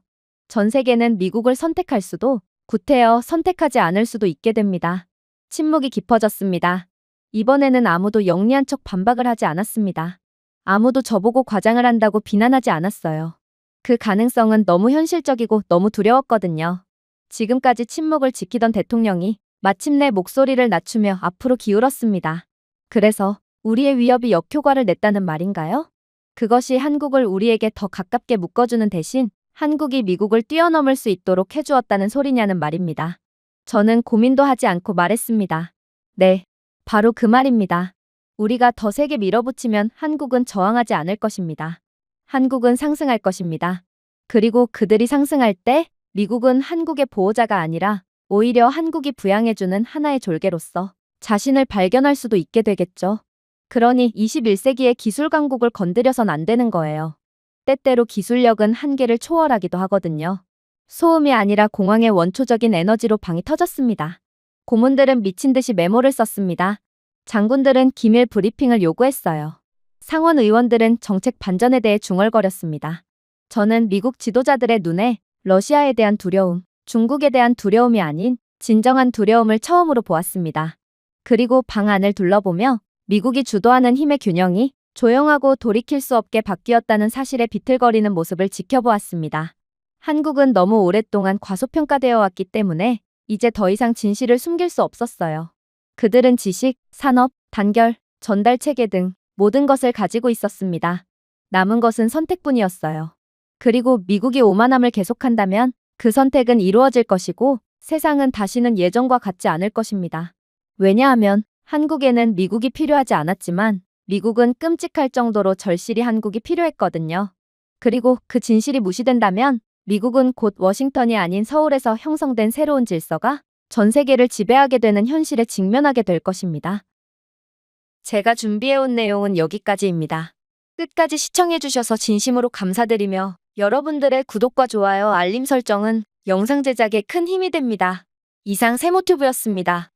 전 세계는 미국을 선택할 수도 구태여 선택하지 않을 수도 있게 됩니다. 침묵이 깊어졌습니다. 이번에는 아무도 영리한 척 반박을 하지 않았습니다. 아무도 저보고 과장을 한다고 비난하지 않았어요. 그 가능성은 너무 현실적이고 너무 두려웠거든요. 지금까지 침묵을 지키던 대통령이 마침내 목소리를 낮추며 앞으로 기울었습니다. 그래서 우리의 위협이 역효과를 냈다는 말인가요? 그것이 한국을 우리에게 더 가깝게 묶어주는 대신 한국이 미국을 뛰어넘을 수 있도록 해주었다는 소리냐는 말입니다. 저는 고민도 하지 않고 말했습니다. 네, 바로 그 말입니다. 우리가 더 세게 밀어붙이면 한국은 저항하지 않을 것입니다. 한국은 상승할 것입니다. 그리고 그들이 상승할 때 미국은 한국의 보호자가 아니라 오히려 한국이 부양해주는 하나의 졸개로서 자신을 발견할 수도 있게 되겠죠. 그러니 21세기의 기술 강국을 건드려선 안 되는 거예요. 때때로 기술력은 한계를 초월하기도 하거든요. 소음이 아니라 공황의 원초적인 에너지로 방이 터졌습니다. 고문들은 미친 듯이 메모를 썼습니다. 장군들은 기밀 브리핑을 요구했어요. 상원 의원들은 정책 반전에 대해 중얼거렸습니다. 저는 미국 지도자들의 눈에 러시아에 대한 두려움, 중국에 대한 두려움이 아닌 진정한 두려움을 처음으로 보았습니다. 그리고 방 안을 둘러보며 미국이 주도하는 힘의 균형이 조용하고 돌이킬 수 없게 바뀌었다는 사실에 비틀거리는 모습을 지켜보았습니다. 한국은 너무 오랫동안 과소평가되어 왔기 때문에 이제 더 이상 진실을 숨길 수 없었어요. 그들은 지식, 산업, 단결, 전달 체계 등 모든 것을 가지고 있었습니다. 남은 것은 선택뿐이었어요. 그리고 미국이 오만함을 계속한다면 그 선택은 이루어질 것이고 세상은 다시는 예전과 같지 않을 것입니다. 왜냐하면 한국에는 미국이 필요하지 않았지만 미국은 끔찍할 정도로 절실히 한국이 필요했거든요. 그리고 그 진실이 무시된다면 미국은 곧 워싱턴이 아닌 서울에서 형성된 새로운 질서가 전 세계를 지배하게 되는 현실에 직면하게 될 것입니다. 제가 준비해온 내용은 여기까지입니다. 끝까지 시청해주셔서 진심으로 감사드리며 여러분들의 구독과 좋아요, 알림 설정은 영상 제작에 큰 힘이 됩니다. 이상 세모튜브였습니다.